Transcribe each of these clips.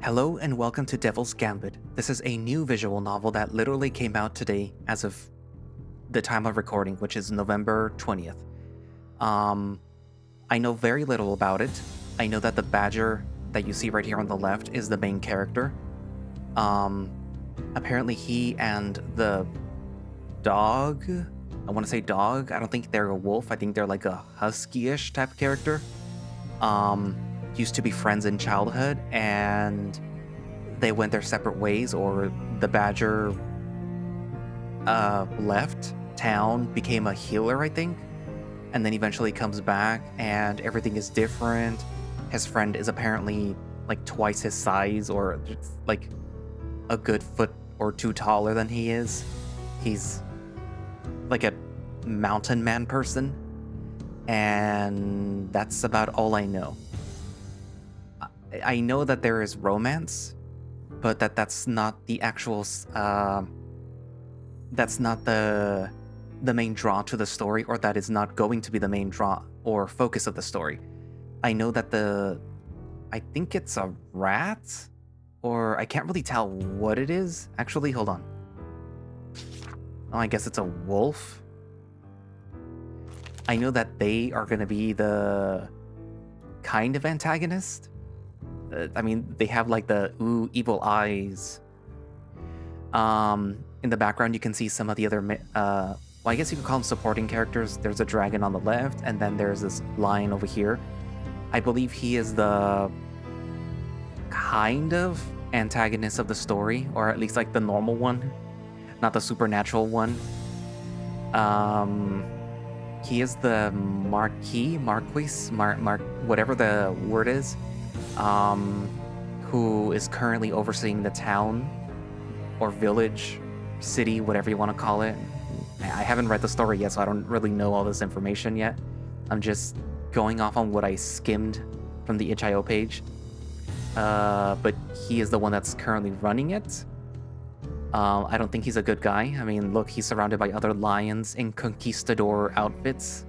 Hello and welcome to Devil's Gambit. This is a new visual novel that literally came out today as of the time of recording, which is November 20th. I know very little about it. I know that the badger that you see right here on the left is the main character. Apparently he and the dog, I want to say dog, I don't think they're a wolf, I think they're like a husky-ish type of character. Used to be friends in childhood, and they went their separate ways, or the badger left town, became a healer, I think, and then eventually comes back and everything is different. His friend is apparently like twice his size, or like a good foot or two taller than he is. He's like a mountain man person, and that's about all I know. I know that there is romance, but that's not the actual that's not the main draw to the story, or that is not going to be the main draw or focus of the story. I know that I think it's a rat, or I can't really tell what it is. Actually, hold on. Oh, I guess it's a wolf. I know that they are going to be the kind of antagonist. I mean, they have like the evil eyes. In the background, you can see some of the other, well, I guess you could call them supporting characters. There's a dragon on the left, and then there's this lion over here. I believe he is the kind of antagonist of the story, or at least like the normal one, not the supernatural one. He is the marquis, whatever the word is, who is currently overseeing the town or village, city, whatever you want to call it. I haven't read the story yet, so I don't really know all this information yet. I'm just going off on what I skimmed from the itch.io page. But he is the one that's currently running it. I don't think he's a good guy. I mean, look, he's surrounded by other lions in conquistador outfits.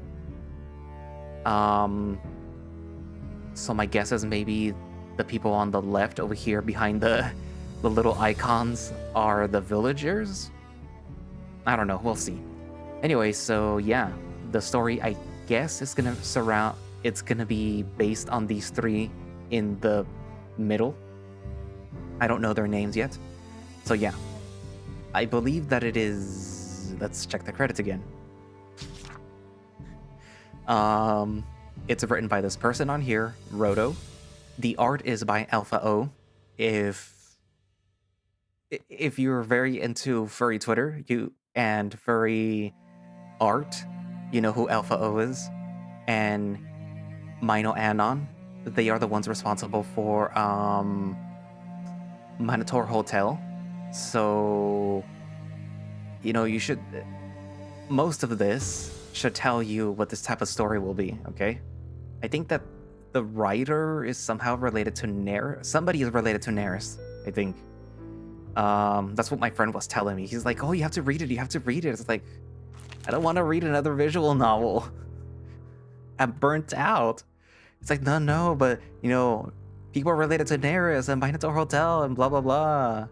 So my guess is maybe the people on the left over here behind the little icons are the villagers? I don't know, we'll see. Anyway, so yeah, the story, I guess, is gonna be based on these three in the middle. I don't know their names yet. So yeah, I believe that it is, let's check the credits again. It's written by this person on here, Roddio. The art is by Alpha O. If you're very into furry Twitter, and furry art, you know who Alpha O is. And Mino Anon, they are the ones responsible for Minotaur Hotel. So, you know, most of this should tell you what this type of story will be, okay? I think that the writer is somehow related to somebody is related to Neris, I think. That's what my friend was telling me. He's like, oh, you have to read it. It's like, I don't want to read another visual novel. I'm burnt out. It's like, no, but, you know, people are related to Neris and Minotaur Hotel and blah, blah, blah.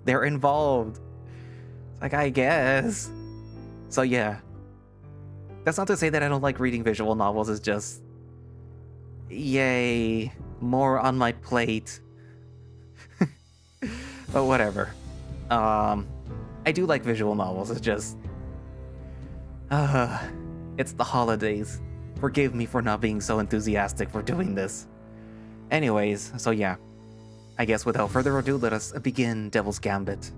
They're involved. It's like, I guess. So, yeah. That's not to say that I don't like reading visual novels. It's just, yay, more on my plate. But whatever. I do like visual novels. It's just, it's the holidays. Forgive me for not being so enthusiastic for doing this. Anyways, so yeah. I guess without further ado, let us begin Devil's Gambit.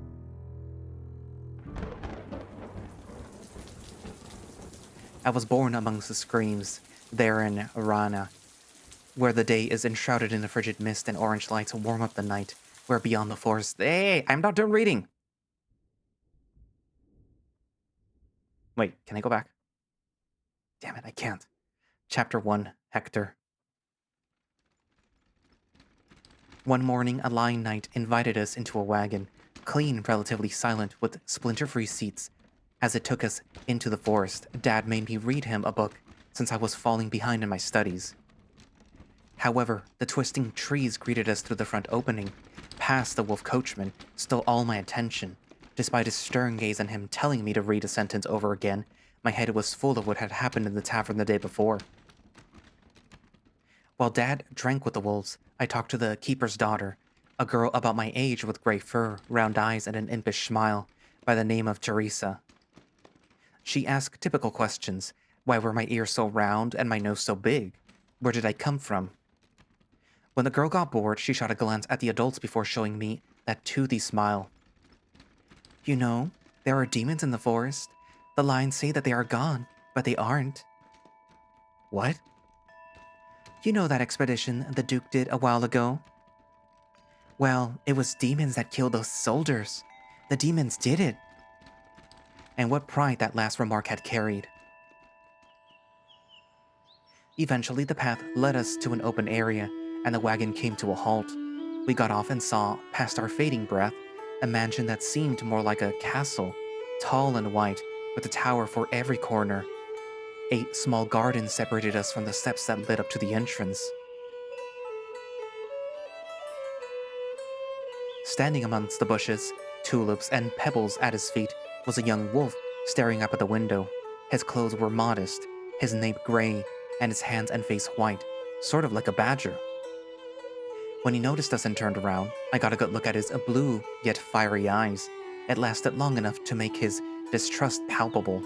I was born amongst the screams, there in Rana, where the day is enshrouded in a frigid mist and orange lights warm up the night, where beyond the forest... Hey, I'm not done reading! Wait, can I go back? Damn it, I can't. Chapter 1, Hector. One morning, a lion knight invited us into a wagon, clean, relatively silent, with splinter-free seats. As it took us into the forest, Dad made me read him a book, since I was falling behind in my studies. However, the twisting trees greeted us through the front opening, past the wolf coachman stole all my attention. Despite his stern gaze and him telling me to read a sentence over again, my head was full of what had happened in the tavern the day before. While Dad drank with the wolves, I talked to the keeper's daughter, a girl about my age with gray fur, round eyes, and an impish smile, by the name of Teresa. She asked typical questions. Why were my ears so round and my nose so big? Where did I come from? When the girl got bored, she shot a glance at the adults before showing me that toothy smile. You know, there are demons in the forest. The lions say that they are gone, but they aren't. What? You know that expedition the Duke did a while ago? Well, it was demons that killed those soldiers. The demons did it. And what pride that last remark had carried. Eventually, the path led us to an open area, and the wagon came to a halt. We got off and saw, past our fading breath, a mansion that seemed more like a castle, tall and white, with a tower for every corner. A small garden separated us from the steps that led up to the entrance. Standing amongst the bushes, tulips, and pebbles at his feet was a young wolf staring up at the window. His clothes were modest, his nape gray, and his hands and face white, sort of like a badger. When he noticed us and turned around, I got a good look at his blue yet fiery eyes. It lasted long enough to make his distrust palpable.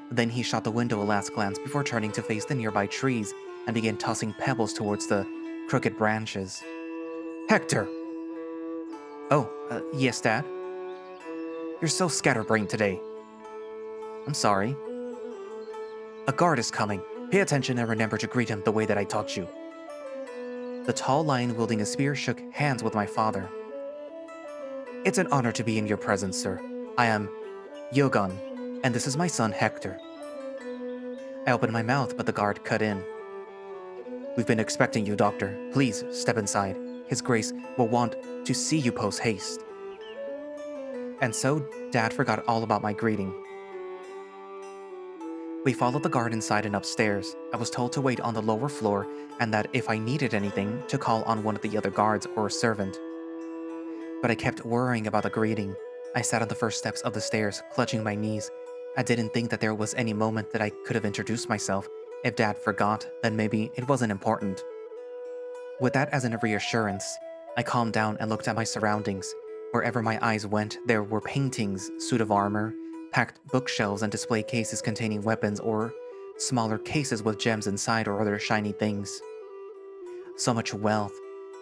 Then he shot the window a last glance before turning to face the nearby trees and began tossing pebbles towards the crooked branches. Hector! Oh, yes, Dad? You're so scatterbrained today. I'm sorry. A guard is coming. Pay attention and remember to greet him the way that I taught you. The tall lion wielding a spear shook hands with my father. It's an honor to be in your presence, sir. I am Eogan, and this is my son Hector. I opened my mouth, but the guard cut in. We've been expecting you, Doctor. Please step inside. His Grace will want to see you post-haste. And so, Dad forgot all about my greeting. We followed the guard inside and upstairs. I was told to wait on the lower floor and that if I needed anything, to call on one of the other guards or a servant. But I kept worrying about the greeting. I sat on the first steps of the stairs, clutching my knees. I didn't think that there was any moment that I could have introduced myself. If Dad forgot, then maybe it wasn't important. With that as a reassurance, I calmed down and looked at my surroundings. Wherever my eyes went, there were paintings, suit of armor, packed bookshelves and display cases containing weapons or smaller cases with gems inside or other shiny things. So much wealth.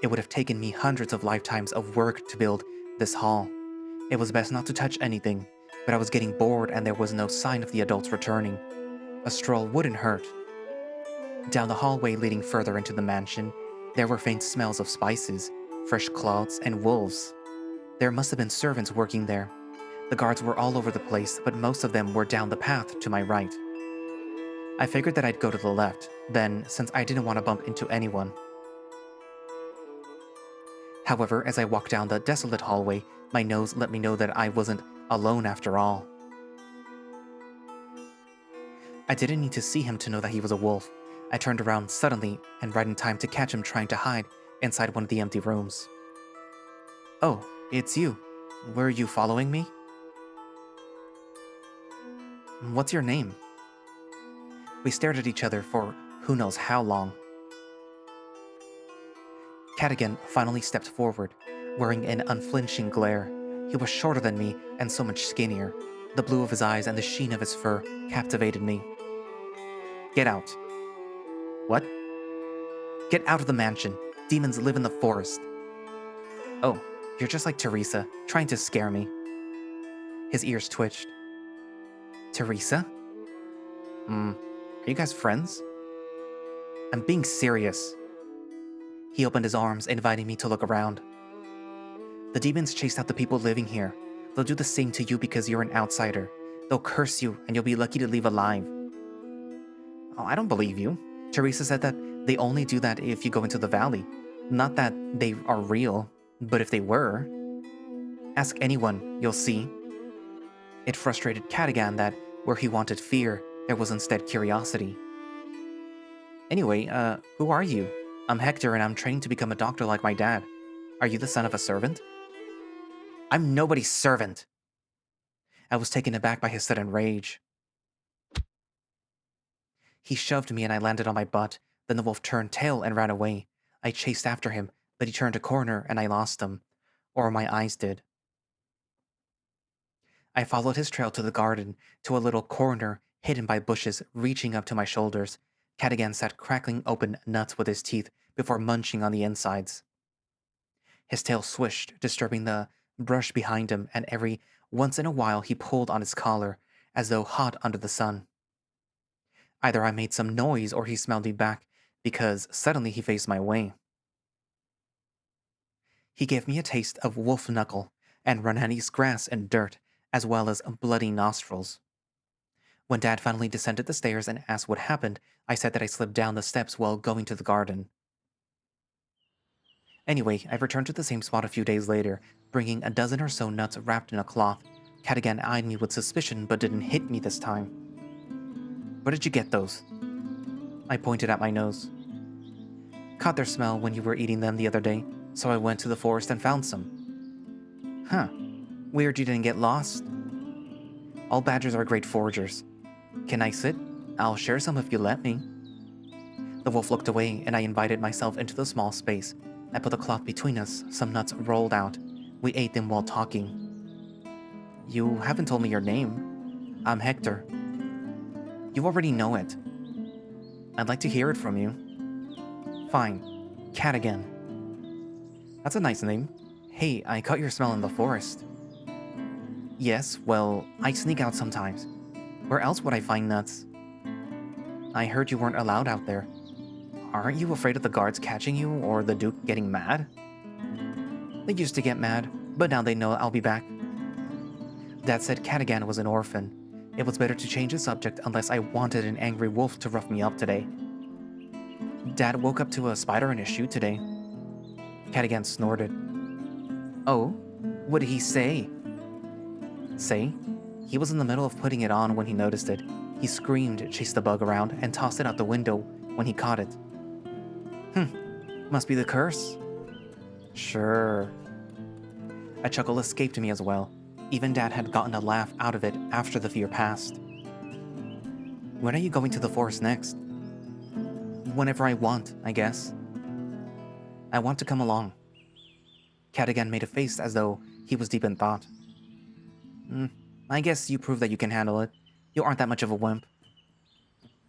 It would have taken me hundreds of lifetimes of work to build this hall. It was best not to touch anything, but I was getting bored and there was no sign of the adults returning. A stroll wouldn't hurt. Down the hallway leading further into the mansion, there were faint smells of spices, fresh cloths, and wolves. There must have been servants working there. The guards were all over the place, but most of them were down the path to my right. I figured that I'd go to the left, then, since I didn't want to bump into anyone. However, as I walked down the desolate hallway, my nose let me know that I wasn't alone after all. I didn't need to see him to know that he was a wolf. I turned around suddenly and right in time to catch him trying to hide inside one of the empty rooms. Oh, it's you. Were you following me? What's your name? We stared at each other for who knows how long. Cadigan finally stepped forward, wearing an unflinching glare. He was shorter than me and so much skinnier. The blue of his eyes and the sheen of his fur captivated me. Get out. What? Get out of the mansion. Demons live in the forest. Oh, you're just like Teresa, trying to scare me. His ears twitched. Teresa? Are you guys friends? I'm being serious. He opened his arms, inviting me to look around. The demons chased out the people living here. They'll do the same to you because you're an outsider. They'll curse you, and you'll be lucky to leave alive. Oh, I don't believe you. Teresa said that they only do that if you go into the valley. Not that they are real, but if they were. Ask anyone, you'll see. It frustrated Cadigan that where he wanted fear, there was instead curiosity. Anyway, who are you? I'm Hector and I'm training to become a doctor like my dad. Are you the son of a servant? I'm nobody's servant. I was taken aback by his sudden rage. He shoved me and I landed on my butt. Then the wolf turned tail and ran away. I chased after him, but he turned a corner and I lost him. Or my eyes did. I followed his trail to the garden, to a little corner hidden by bushes reaching up to my shoulders. Cadigan sat crackling open nuts with his teeth before munching on the insides. His tail swished, disturbing the brush behind him, and every once in a while he pulled on his collar, as though hot under the sun. Either I made some noise or he smelled me back, because suddenly he faced my way. He gave me a taste of wolf knuckle and Ranani's grass and dirt, as well as bloody nostrils. When Dad finally descended the stairs and asked what happened, I said that I slipped down the steps while going to the garden. Anyway, I returned to the same spot a few days later, bringing a dozen or so nuts wrapped in a cloth. Cadigan eyed me with suspicion but didn't hit me this time. Where did you get those? I pointed at my nose. Caught their smell when you were eating them the other day, so I went to the forest and found some. Huh. Weird you didn't get lost. All badgers are great foragers. Can I sit? I'll share some if you let me. The wolf looked away and I invited myself into the small space. I put the cloth between us, some nuts rolled out. We ate them while talking. You haven't told me your name. I'm Hector. You already know it. I'd like to hear it from you. Fine. Cadigan. That's a nice name. Hey, I caught your smell in the forest. Yes, well, I sneak out sometimes. Where else would I find nuts? I heard you weren't allowed out there. Aren't you afraid of the guards catching you or the Duke getting mad? They used to get mad, but now they know I'll be back. Dad said Cadigan was an orphan. It was better to change the subject unless I wanted an angry wolf to rough me up today. Dad woke up to a spider in his shoe today. Cadigan snorted. Oh, what did he say? Say? He was in the middle of putting it on when he noticed it. He screamed, chased the bug around, and tossed it out the window when he caught it. Must be the curse. Sure. A chuckle escaped me as well. Even Dad had gotten a laugh out of it after the fear passed. When are you going to the forest next? Whenever I want, I guess. I want to come along. Cadigan made a face as though he was deep in thought. I guess you prove that you can handle it. You aren't that much of a wimp.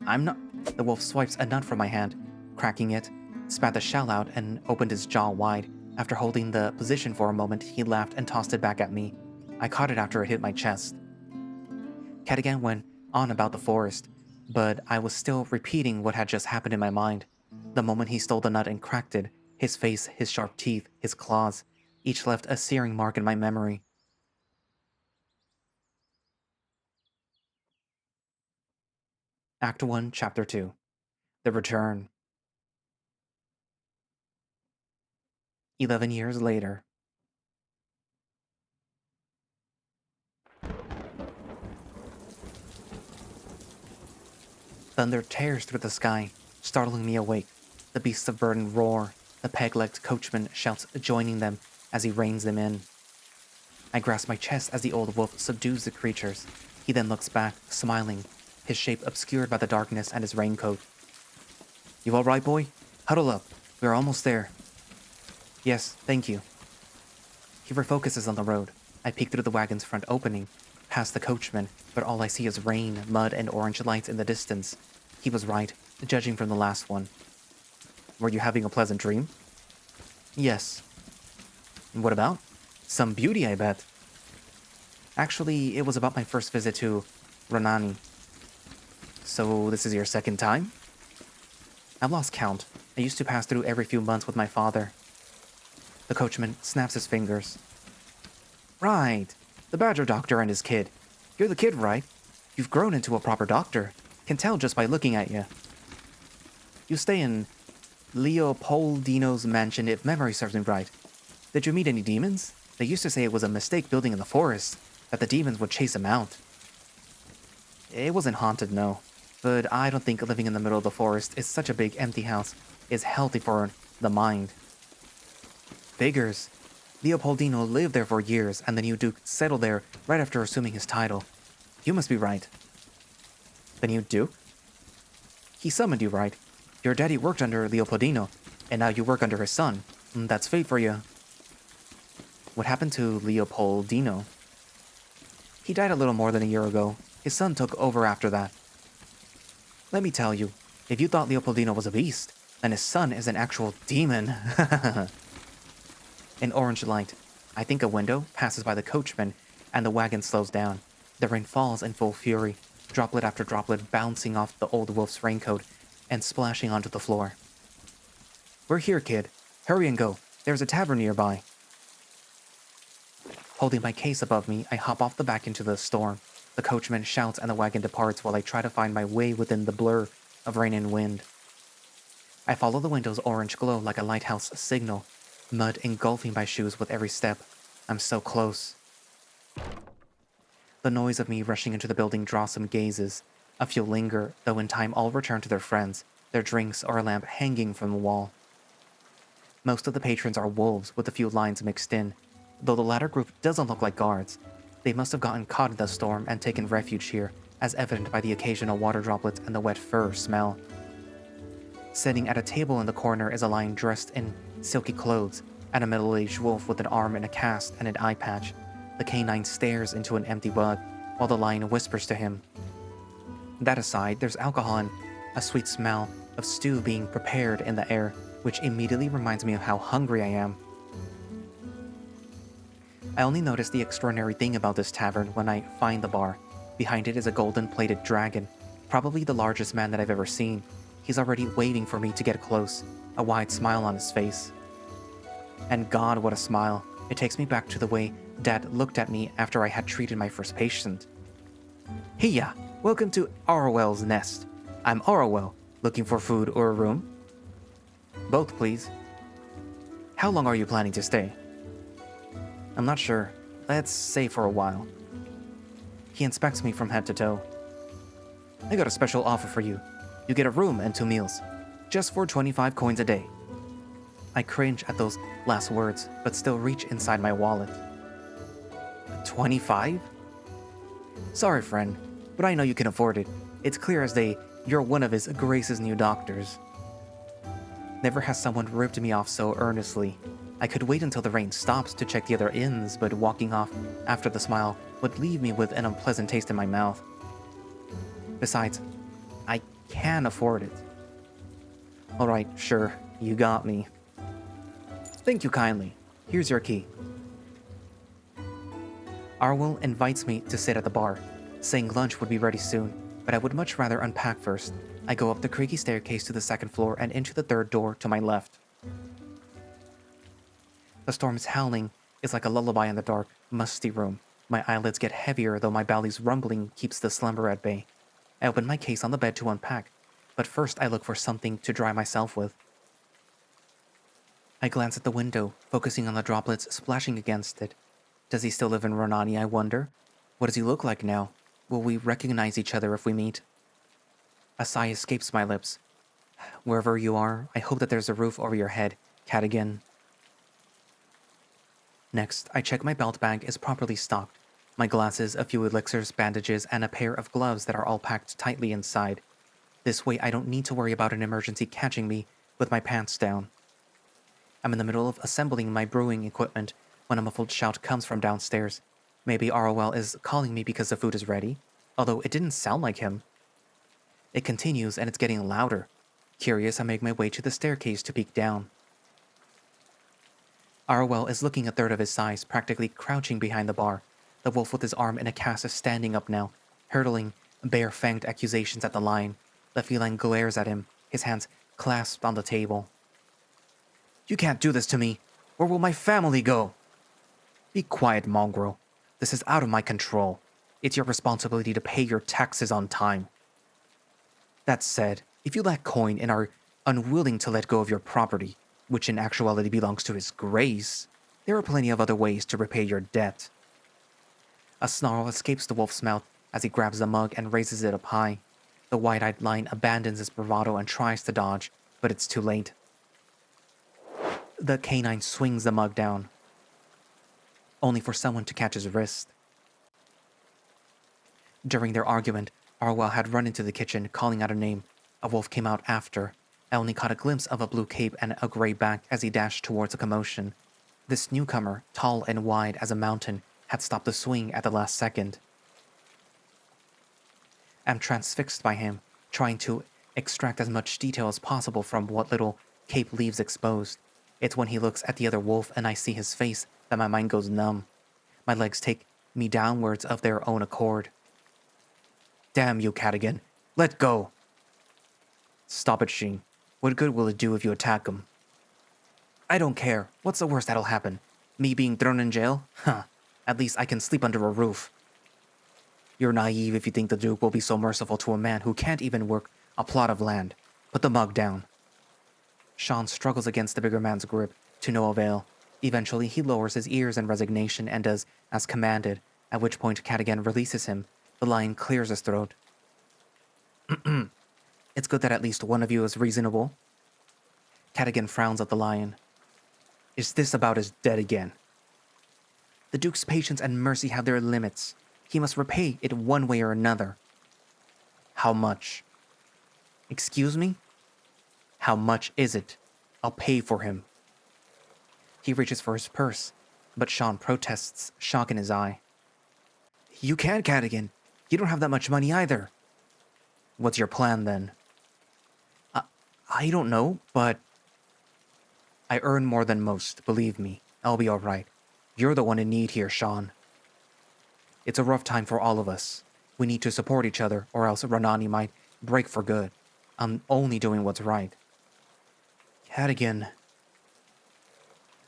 I'm not. The wolf swipes a nut from my hand, cracking it, spat the shell out, and opened his jaw wide. After holding the position for a moment, he laughed and tossed it back at me. I caught it after it hit my chest. Cadigan went on about the forest, but I was still repeating what had just happened in my mind. The moment he stole the nut and cracked it, his face, his sharp teeth, his claws, each left a searing mark in my memory. Act 1, Chapter 2. The Return. 11 years later. Thunder tears through the sky, startling me awake. The beasts of burden roar. The peg-legged coachman shouts, joining them as he reins them in. I grasp my chest as the old wolf subdues the creatures. He then looks back, smiling, his shape obscured by the darkness and his raincoat. You all right, boy? Huddle up. We're almost there. Yes, thank you. He refocuses on the road. I peek through the wagon's front opening, past the coachman, but all I see is rain, mud, and orange lights in the distance. He was right, judging from the last one. Were you having a pleasant dream? Yes. What about? Some beauty, I bet. Actually, it was about my first visit to Ranani. So this is your second time? I've lost count. I used to pass through every few months with my father. The coachman snaps his fingers. Right, the badger doctor and his kid. You're the kid, right? You've grown into a proper doctor. Can tell just by looking at you. You stay in Leopoldino's mansion if memory serves me right. Did you meet any demons? They used to say it was a mistake building in the forest, that the demons would chase him out. It wasn't haunted, no. But I don't think living in the middle of the forest is such a big empty house is healthy for the mind. figures. Leopoldino lived there for years, and the new duke settled there right after assuming his title. You must be right. The new duke? He summoned you, right? Your daddy worked under Leopoldino, and now you work under his son. That's fate for you. What happened to Leopoldino? He died a little more than a year ago. His son took over after that. Let me tell you, if you thought Leopoldino was a beast, then his son is an actual demon. An orange light. I think a window passes by the coachman, and the wagon slows down. The rain falls in full fury, droplet after droplet bouncing off the old wolf's raincoat and splashing onto the floor. We're here, kid. Hurry and go. There's a tavern nearby. Holding my case above me, I hop off the back into the storm. The coachman shouts and the wagon departs while I try to find my way within the blur of rain and wind. I follow the window's orange glow like a lighthouse signal, mud engulfing my shoes with every step. I'm so close. The noise of me rushing into the building draws some gazes. A few linger, though in time all return to their friends, their drinks or a lamp hanging from the wall. Most of the patrons are wolves with a few lions mixed in, though the latter group doesn't look like guards. They must have gotten caught in the storm and taken refuge here, as evident by the occasional water droplets and the wet fur smell. Sitting at a table in the corner is a lion dressed in silky clothes, and a middle-aged wolf with an arm in a cast and an eye patch. The canine stares into an empty bud, while the lion whispers to him. That aside, there's alcohol and a sweet smell of stew being prepared in the air, which immediately reminds me of how hungry I am. I only notice the extraordinary thing about this tavern when I find the bar. Behind it is a golden-plated dragon, probably the largest man that I've ever seen. He's already waiting for me to get close, a wide smile on his face. And God, what a smile. It takes me back to the way Dad looked at me after I had treated my first patient. Hiya! Welcome to Orwell's Nest. I'm Orwell. Looking for food or a room? Both, please. How long are you planning to stay? I'm not sure. Let's say for a while. He inspects me from head to toe. I got a special offer for you. You get a room and 2 meals, just for 25 coins a day. I cringe at those last words, but still reach inside my wallet. 25? Sorry, friend, but I know you can afford it. It's clear as day you're one of His Grace's new doctors. Never has someone ripped me off so earnestly. I could wait until the rain stops to check the other inns, but walking off after the smile would leave me with an unpleasant taste in my mouth. Besides, I can afford it. Alright, sure, you got me. Thank you kindly. Here's your key. Arwell invites me to sit at the bar, saying lunch would be ready soon, but I would much rather unpack first. I go up the creaky staircase to the second floor and into the third door to my left. The storm's howling is like a lullaby in the dark, musty room. My eyelids get heavier, though my belly's rumbling keeps the slumber at bay. I open my case on the bed to unpack, but first I look for something to dry myself with. I glance at the window, focusing on the droplets splashing against it. Does he still live in Ronani, I wonder? What does he look like now? Will we recognize each other if we meet? A sigh escapes my lips. Wherever you are, I hope that there's a roof over your head, Cadigan. Next, I check my belt bag is properly stocked. My glasses, a few elixirs, bandages, and a pair of gloves that are all packed tightly inside. This way I don't need to worry about an emergency catching me with my pants down. I'm in the middle of assembling my brewing equipment when a muffled shout comes from downstairs. Maybe Arwell is calling me because the food is ready, although it didn't sound like him. It continues and it's getting louder. Curious, I make my way to the staircase to peek down. Arwell is looking a third of his size, practically crouching behind the bar. The wolf with his arm in a cast is standing up now, hurtling bare-fanged accusations at the lion. The feline glares at him, his hands clasped on the table. You can't do this to me. Where will my family go? Be quiet, mongrel. This is out of my control. It's your responsibility to pay your taxes on time. That said, if you lack coin and are unwilling to let go of your property, which in actuality belongs to His Grace, there are plenty of other ways to repay your debt. A snarl escapes the wolf's mouth as he grabs the mug and raises it up high. The wide-eyed lion abandons his bravado and tries to dodge, but it's too late. The canine swings the mug down, only for someone to catch his wrist. During their argument, Arwell had run into the kitchen, calling out a name. A wolf came out after. I only caught a glimpse of a blue cape and a gray back as he dashed towards a commotion. This newcomer, tall and wide as a mountain, had stopped the swing at the last second. I'm transfixed by him, trying to extract as much detail as possible from what little cape leaves exposed. It's when he looks at the other wolf and I see his face that my mind goes numb. My legs take me downwards of their own accord. Damn you, Cadigan. Let go. Stop it, Sheen. What good will it do if you attack him? I don't care. What's the worst that'll happen? Me being thrown in jail? Huh. At least I can sleep under a roof. You're naive if you think the Duke will be so merciful to a man who can't even work a plot of land. Put the mug down. Sean struggles against the bigger man's grip, to no avail. Eventually, he lowers his ears in resignation and does as commanded, at which point Cadigan releases him. The lion clears his throat. It's good that at least one of you is reasonable. Cadigan frowns at the lion. Is this about his dead again? The Duke's patience and mercy have their limits. He must repay it one way or another. How much? Excuse me? How much is it? I'll pay for him. He reaches for his purse, but Sean protests, shock in his eye. You can't, Cadigan. You don't have that much money either. What's your plan, then? I don't know, but... I earn more than most, believe me. I'll be all right. You're the one in need here, Sean. It's a rough time for all of us. We need to support each other, or else Ranani might break for good. I'm only doing what's right. Cadigan.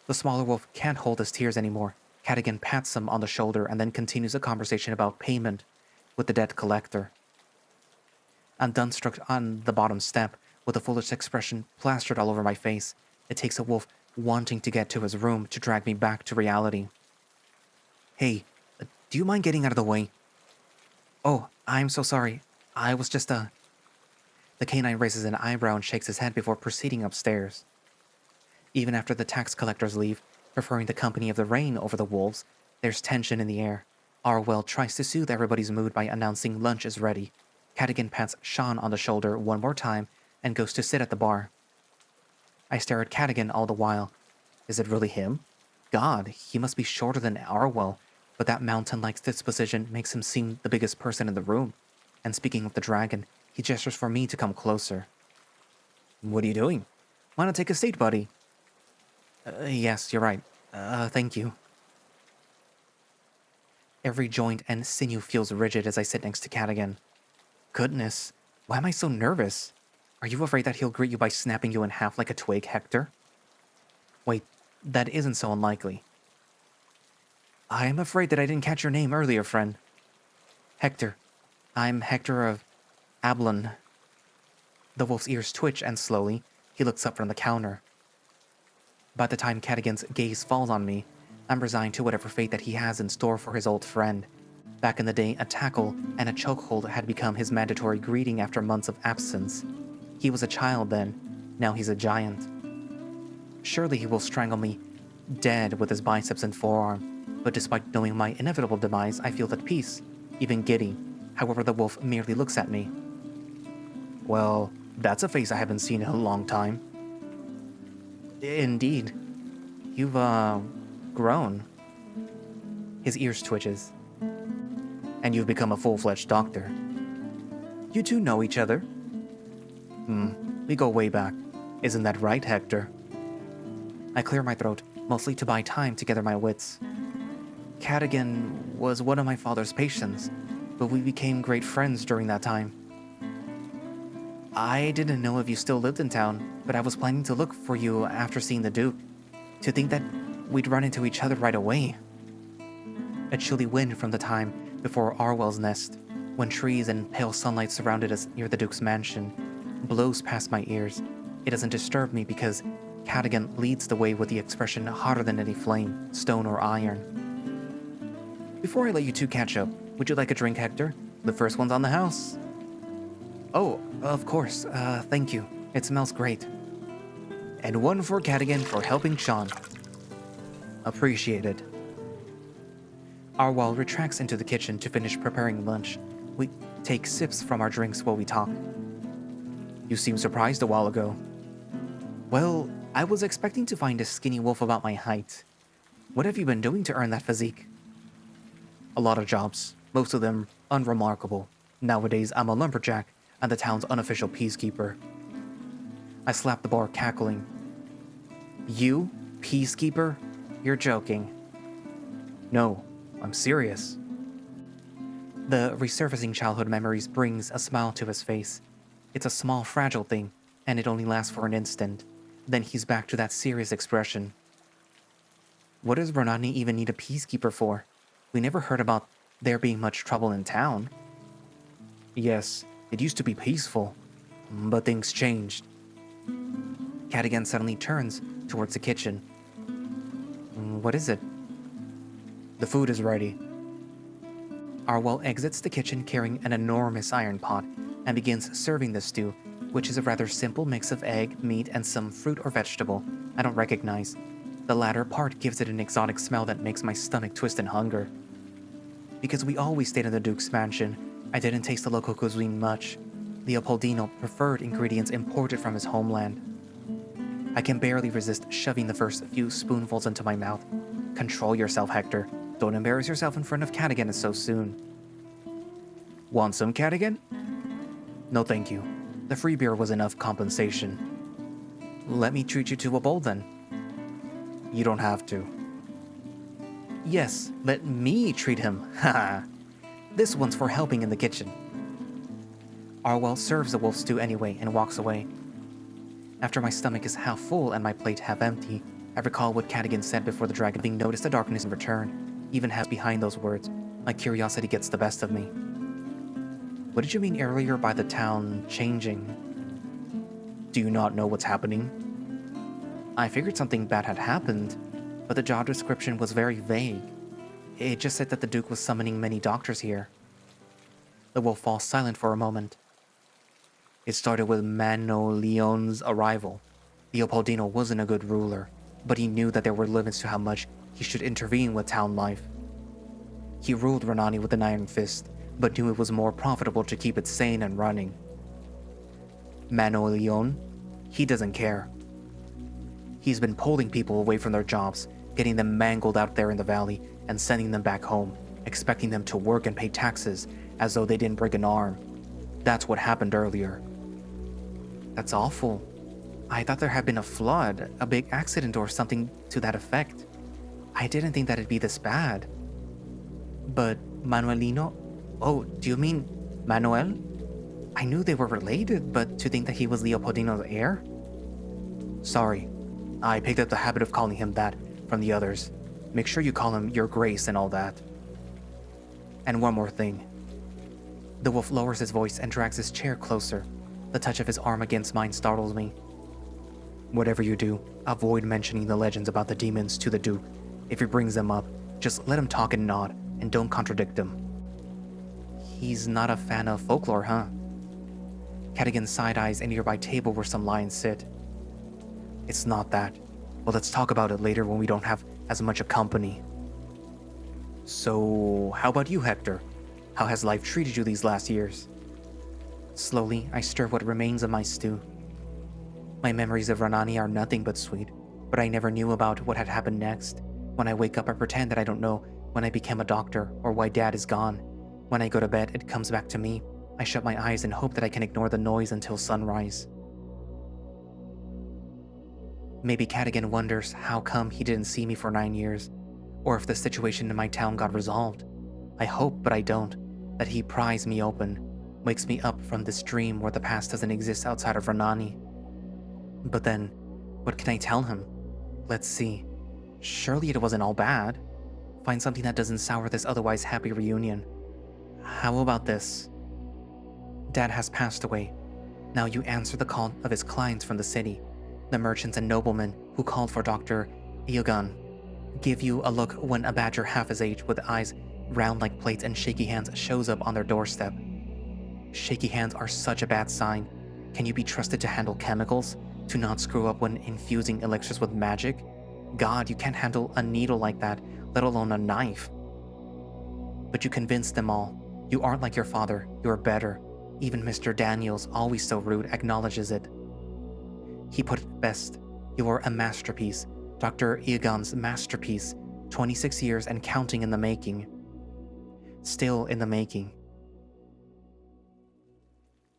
The smaller wolf can't hold his tears anymore. Cadigan pats him on the shoulder and then continues a conversation about payment with the debt collector. I'm dumbstruck on the bottom step, with a foolish expression plastered all over my face. It takes a wolf wanting to get to his room to drag me back to reality. Hey, do you mind getting out of the way? Oh, I'm so sorry. I was just, The canine raises an eyebrow and shakes his head before proceeding upstairs. Even after the tax collectors leave, preferring the company of the rain over the wolves, there's tension in the air. Arwell tries to soothe everybody's mood by announcing lunch is ready. Cadigan pats Sean on the shoulder one more time and goes to sit at the bar. I stare at Cadigan all the while. Is it really him? God, he must be shorter than Arwell, but that mountain-like disposition makes him seem the biggest person in the room. And speaking of the dragon, he gestures for me to come closer. What are you doing? Why not take a seat, buddy? Yes, you're right. Thank you. Every joint and sinew feels rigid as I sit next to Cadigan. Goodness, why am I so nervous? Are you afraid that he'll greet you by snapping you in half like a twig, Hector? Wait, that isn't so unlikely. I am afraid that I didn't catch your name earlier, friend. Hector. I'm Hector of Ablon. The wolf's ears twitch and slowly, he looks up from the counter. By the time Cadigan's gaze falls on me, I'm resigned to whatever fate that he has in store for his old friend. Back in the day, a tackle and a chokehold had become his mandatory greeting after months of absence. He was a child then, now he's a giant. Surely he will strangle me dead with his biceps and forearm, but despite knowing my inevitable demise, I feel at peace, even giddy. However, the wolf merely looks at me. Well, that's a face I haven't seen in a long time. Indeed. You've, grown. His ears twitches. And you've become a full-fledged doctor. You two know each other? We go way back. Isn't that right, Hector? I clear my throat, mostly to buy time to gather my wits. Cadigan was one of my father's patients, but we became great friends during that time. I didn't know if you still lived in town, but I was planning to look for you after seeing the Duke. To think that we'd run into each other right away. A chilly wind from the time before Arwell's nest, when trees and pale sunlight surrounded us near the Duke's mansion, blows past my ears. It doesn't disturb me because Cadigan leads the way with the expression hotter than any flame, stone or iron. Before I let you two catch up, would you like a drink, Hector? The first one's on the house. Oh, of course. Thank you. It smells great. And one for Cadigan for helping Sean. Appreciated. Arwal retracts into the kitchen to finish preparing lunch. We take sips from our drinks while we talk. You seemed surprised a while ago. Well, I was expecting to find a skinny wolf about my height. What have you been doing to earn that physique? A lot of jobs, most of them unremarkable. Nowadays, I'm a lumberjack and the town's unofficial peacekeeper. I slap the bar, cackling. You? Peacekeeper? You're joking. No, I'm serious. The resurfacing childhood memories brings a smile to his face. It's a small, fragile thing, and it only lasts for an instant. Then he's back to that serious expression. What does Renani even need a peacekeeper for? We never heard about there being much trouble in town. Yes, it used to be peaceful, but things changed. Cadigan suddenly turns towards the kitchen. What is it? The food is ready. Arwal exits the kitchen carrying an enormous iron pot and begins serving the stew, which is a rather simple mix of egg, meat, and some fruit or vegetable I don't recognize. The latter part gives it an exotic smell that makes my stomach twist in hunger. Because we always stayed in the Duke's mansion, I didn't taste the local cuisine much. Leopoldino preferred ingredients imported from his homeland. I can barely resist shoving the first few spoonfuls into my mouth. Control yourself, Hector. Don't embarrass yourself in front of Cadigan so soon. Want some, Cadigan? No thank you. The free beer was enough compensation. Let me treat you to a bowl then. You don't have to. Yes, let me treat him. Haha. This one's for helping in the kitchen. Arwal serves the wolf stew anyway and walks away. After my stomach is half full and my plate half empty, I recall what Cadigan said before the dragon having noticed the darkness in return. Even half behind those words, my curiosity gets the best of me. What did you mean earlier by the town changing? Do you not know what's happening? I figured something bad had happened, but the job description was very vague. It just said that the Duke was summoning many doctors here. The wolf falls silent for a moment. It started with Leon's arrival. Leopoldino wasn't a good ruler, but he knew that there were limits to how much he should intervene with town life. He ruled Renani with an iron fist, but knew it was more profitable to keep it sane and running. Leon, he doesn't care. He's been pulling people away from their jobs, getting them mangled out there in the valley, and sending them back home, expecting them to work and pay taxes as though they didn't break an arm. That's what happened earlier. That's awful. I thought there had been a flood, a big accident or something to that effect. I didn't think that it'd be this bad. But Manuelino? Oh, do you mean Manuel? I knew they were related, but to think that he was Leopoldino's heir? Sorry, I picked up the habit of calling him that from the others. Make sure you call him Your Grace and all that. And one more thing. The wolf lowers his voice and drags his chair closer. The touch of his arm against mine startles me. Whatever you do, avoid mentioning the legends about the demons to the Duke. If he brings them up, just let him talk and nod, and don't contradict him. He's not a fan of folklore, huh? Cadigan side-eyes a nearby table where some lions sit. It's not that. Well, let's talk about it later when we don't have as much company. So, how about you, Hector? How has life treated you these last years? Slowly, I stir what remains of my stew. My memories of Renani are nothing but sweet, but I never knew about what had happened next. When I wake up, I pretend that I don't know when I became a doctor or why Dad is gone. When I go to bed, it comes back to me. I shut my eyes and hope that I can ignore the noise until sunrise. Maybe Cadigan wonders how come he didn't see me for 9 years, or if the situation in my town got resolved. I hope, but I don't, that he pries me open, wakes me up from this dream where the past doesn't exist outside of Renani. But then, what can I tell him? Let's see. Surely it wasn't all bad. Find something that doesn't sour this otherwise happy reunion. How about this? Dad has passed away. Now you answer the call of his clients from the city, the merchants and noblemen who called for Dr. Eogan. Give you a look when a badger half his age with eyes round like plates and shaky hands shows up on their doorstep. Shaky hands are such a bad sign. Can you be trusted to handle chemicals? To not screw up when infusing elixirs with magic? God, you can't handle a needle like that, let alone a knife. But you convinced them all. You aren't like your father, you're better. Even Mr. Daniels, always so rude, acknowledges it. He put it best. You are a masterpiece. Dr. Eogan's masterpiece. 26 years and counting in the making. Still in the making.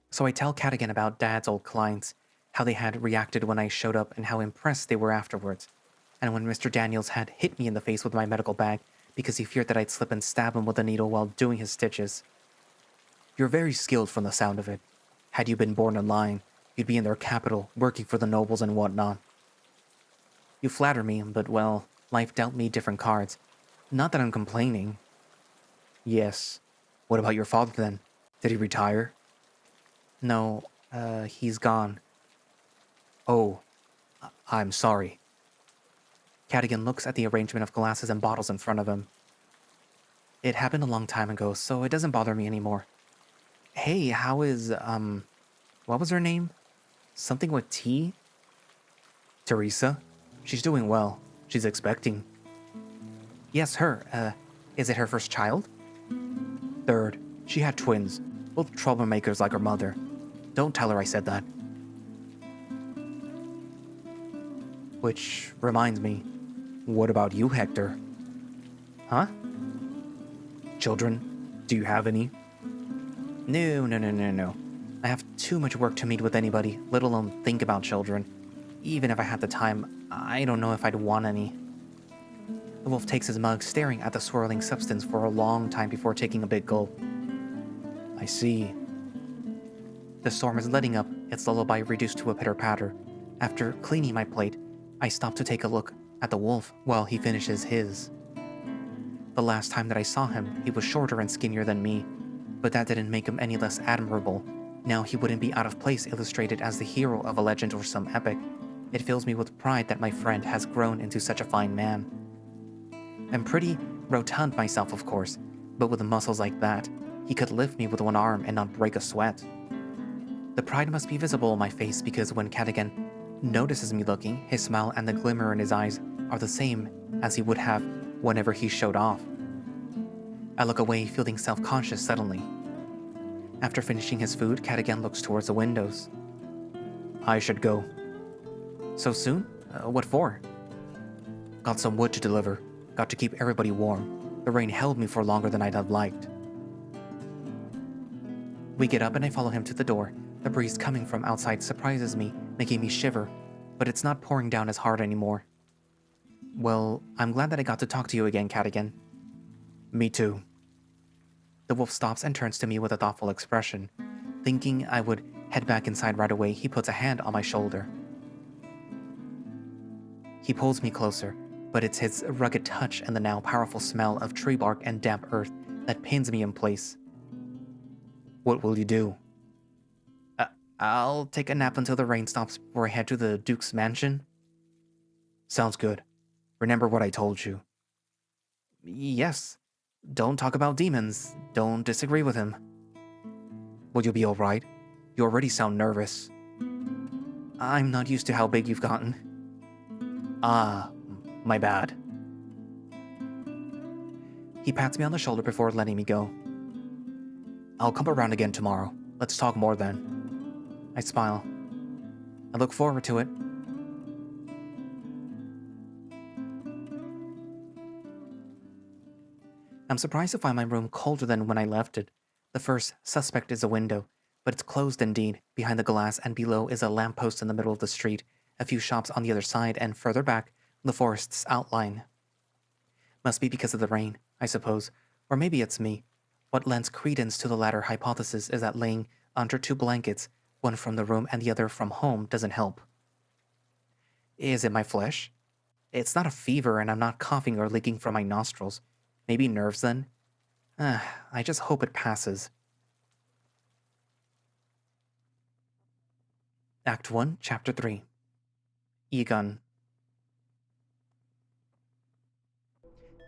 So I tell Cadigan about Dad's old clients, how they had reacted when I showed up and how impressed they were afterwards. And when Mr. Daniels had hit me in the face with my medical bag because he feared that I'd slip and stab him with a needle while doing his stitches. You're very skilled from the sound of it. Had you been born in line, you'd be in their capital, working for the nobles and whatnot. You flatter me, but well, life dealt me different cards. Not that I'm complaining. Yes. What about your father then? Did he retire? No, he's gone. Oh, I'm sorry. Cadigan looks at the arrangement of glasses and bottles in front of him. It happened a long time ago, so it doesn't bother me anymore. Hey, how is, what was her name? Something with T? Teresa? She's doing well. She's expecting. Yes, her. Is it her first child? Third. She had twins. Both troublemakers like her mother. Don't tell her I said that. Which reminds me, what about you, Hector? Huh? Children? Do you have any? No. I have too much work to meet with anybody, let alone think about children. Even if I had the time, I don't know if I'd want any. The wolf takes his mug, staring at the swirling substance for a long time before taking a big gulp. I see. The storm is letting up, its lullaby reduced to a pitter-patter. After cleaning my plate, I stop to take a look at the wolf while he finishes his. The last time that I saw him, he was shorter and skinnier than me, but that didn't make him any less admirable. Now he wouldn't be out of place illustrated as the hero of a legend or some epic. It fills me with pride that my friend has grown into such a fine man. I'm pretty rotund myself, of course, but with muscles like that, he could lift me with one arm and not break a sweat. The pride must be visible on my face because when Cadigan notices me looking, his smile and the glimmer in his eyes are the same as he would have whenever he showed off. I look away, feeling self-conscious suddenly. After finishing his food, Cadigan looks towards the windows. I should go. So soon? What for? Got some wood to deliver. Got to keep everybody warm. The rain held me for longer than I'd have liked. We get up and I follow him to the door. The breeze coming from outside surprises me, making me shiver, but it's not pouring down as hard anymore. Well, I'm glad that I got to talk to you again, Cadigan. Me too. The wolf stops and turns to me with a thoughtful expression. Thinking I would head back inside right away, he puts a hand on my shoulder. He pulls me closer, but it's his rugged touch and the now powerful smell of tree bark and damp earth that pins me in place. What will you do? I'll take a nap until the rain stops before I head to the Duke's mansion. Sounds good. Remember what I told you. Yes. Don't talk about demons. Don't disagree with him. Will you be alright? You already sound nervous. I'm not used to how big you've gotten. Ah, my bad. He pats me on the shoulder before letting me go. I'll come around again tomorrow. Let's talk more then. I smile. I look forward to it. I'm surprised to find my room colder than when I left it. The first suspect is a window, but it's closed indeed. Behind the glass and below is a lamppost in the middle of the street, a few shops on the other side, and further back, the forest's outline. Must be because of the rain, I suppose, or maybe it's me. What lends credence to the latter hypothesis is that laying under two blankets, one from the room and the other from home, doesn't help. Is it my flesh? It's not a fever and I'm not coughing or leaking from my nostrils. Maybe nerves then? I just hope it passes. Act 1, Chapter 3. Eogan.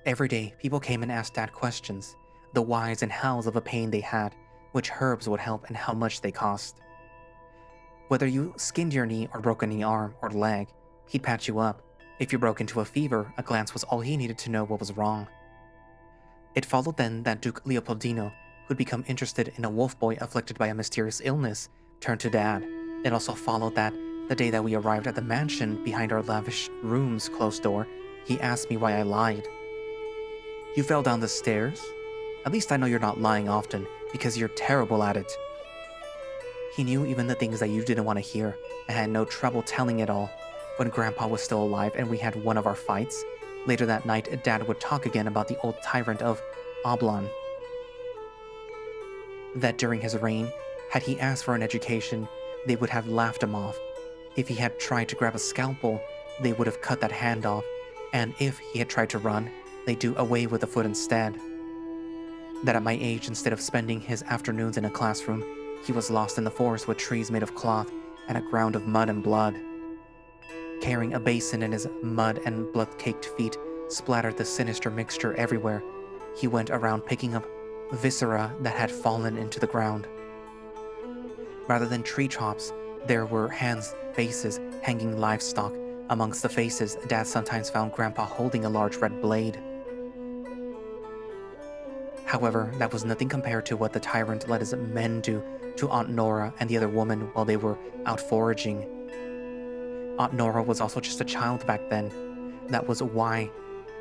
Every day, people came and asked Dad questions, the whys and hows of a pain they had, which herbs would help and how much they cost. Whether you skinned your knee or broke any arm or leg, he'd patch you up. If you broke into a fever, a glance was all he needed to know what was wrong. It followed then that Duke Leopoldino, who'd become interested in a wolf boy afflicted by a mysterious illness, turned to Dad. It also followed that, the day that we arrived at the mansion behind our lavish room's closed door, he asked me why I lied. "You fell down the stairs? At least I know you're not lying often, because you're terrible at it." He knew even the things that you didn't want to hear, and had no trouble telling it all. When Grandpa was still alive and we had one of our fights, later that night Dad would talk again about the old tyrant of Oblon. That during his reign, had he asked for an education, they would have laughed him off. If he had tried to grab a scalpel, they would have cut that hand off, and if he had tried to run, they'd do away with the foot instead. That at my age, instead of spending his afternoons in a classroom, he was lost in the forest with trees made of cloth and a ground of mud and blood. Carrying a basin in his mud and blood-caked feet splattered the sinister mixture everywhere, he went around picking up viscera that had fallen into the ground. Rather than tree tops, there were hands, faces, hanging livestock. Amongst the faces, Dad sometimes found Grandpa holding a large red blade. However, that was nothing compared to what the tyrant let his men do to Aunt Nora and the other woman while they were out foraging. Aunt Nora was also just a child back then. That was why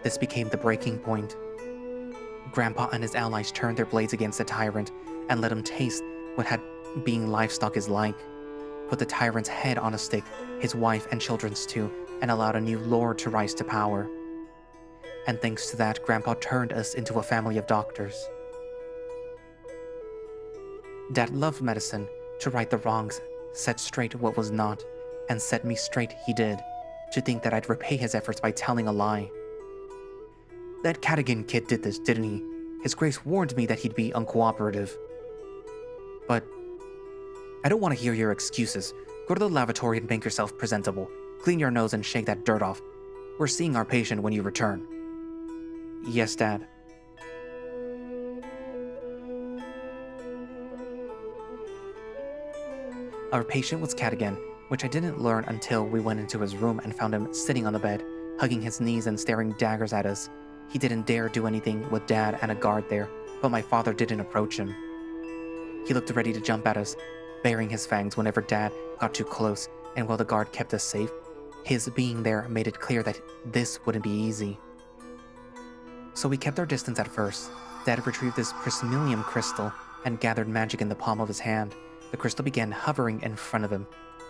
this became the breaking point. Grandpa and his allies turned their blades against the tyrant and let him taste what being livestock is like. Put the tyrant's head on a stick, his wife and children's too, and allowed a new lord to rise to power. And thanks to that, Grandpa turned us into a family of doctors. Dad loved medicine, to right the wrongs, set straight what was not, and set me straight he did, to think that I'd repay his efforts by telling a lie. "That Cadogan kid did this, didn't he? His Grace warned me that he'd be uncooperative." "But I don't want to hear your excuses. Go to the lavatory and make yourself presentable. Clean your nose and shake that dirt off. We're seeing our patient when you return." "Yes, Dad." Our patient was Cadogan, which I didn't learn until we went into his room and found him sitting on the bed, hugging his knees and staring daggers at us. He didn't dare do anything with Dad and a guard there, but my father didn't approach him. He looked ready to jump at us, baring his fangs whenever Dad got too close, and while the guard kept us safe, his being there made it clear that this wouldn't be easy. So we kept our distance at first. Dad retrieved this prismalium crystal and gathered magic in the palm of his hand. The crystal began hovering in front of him.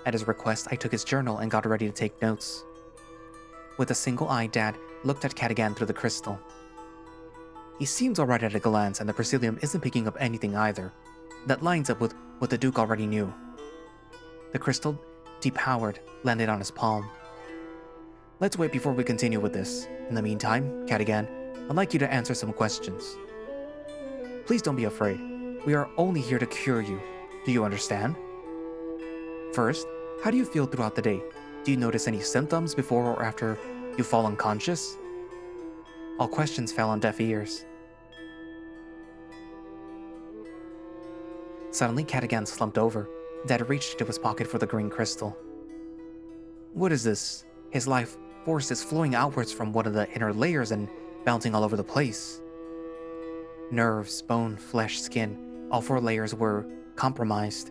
At his request, I took his journal and got ready to take notes. With a single eye, Dad looked at Cadogan through the crystal. "He seems alright at a glance, and the prismalium isn't picking up anything either. That lines up with what the Duke already knew." The crystal, depowered, landed on his palm. "Let's wait before we continue with this. In the meantime, Cadogan, I'd like you to answer some questions. Please don't be afraid. We are only here to cure you. Do you understand? First, how do you feel throughout the day? Do you notice any symptoms before or after you fall unconscious?" All questions fell on deaf ears. Suddenly, Cadogan slumped over. Dad reached into his pocket for the green crystal. "What is this? His life force is flowing outwards from one of the inner layers and bouncing all over the place." Nerves, bone, flesh, skin, all 4 layers were compromised.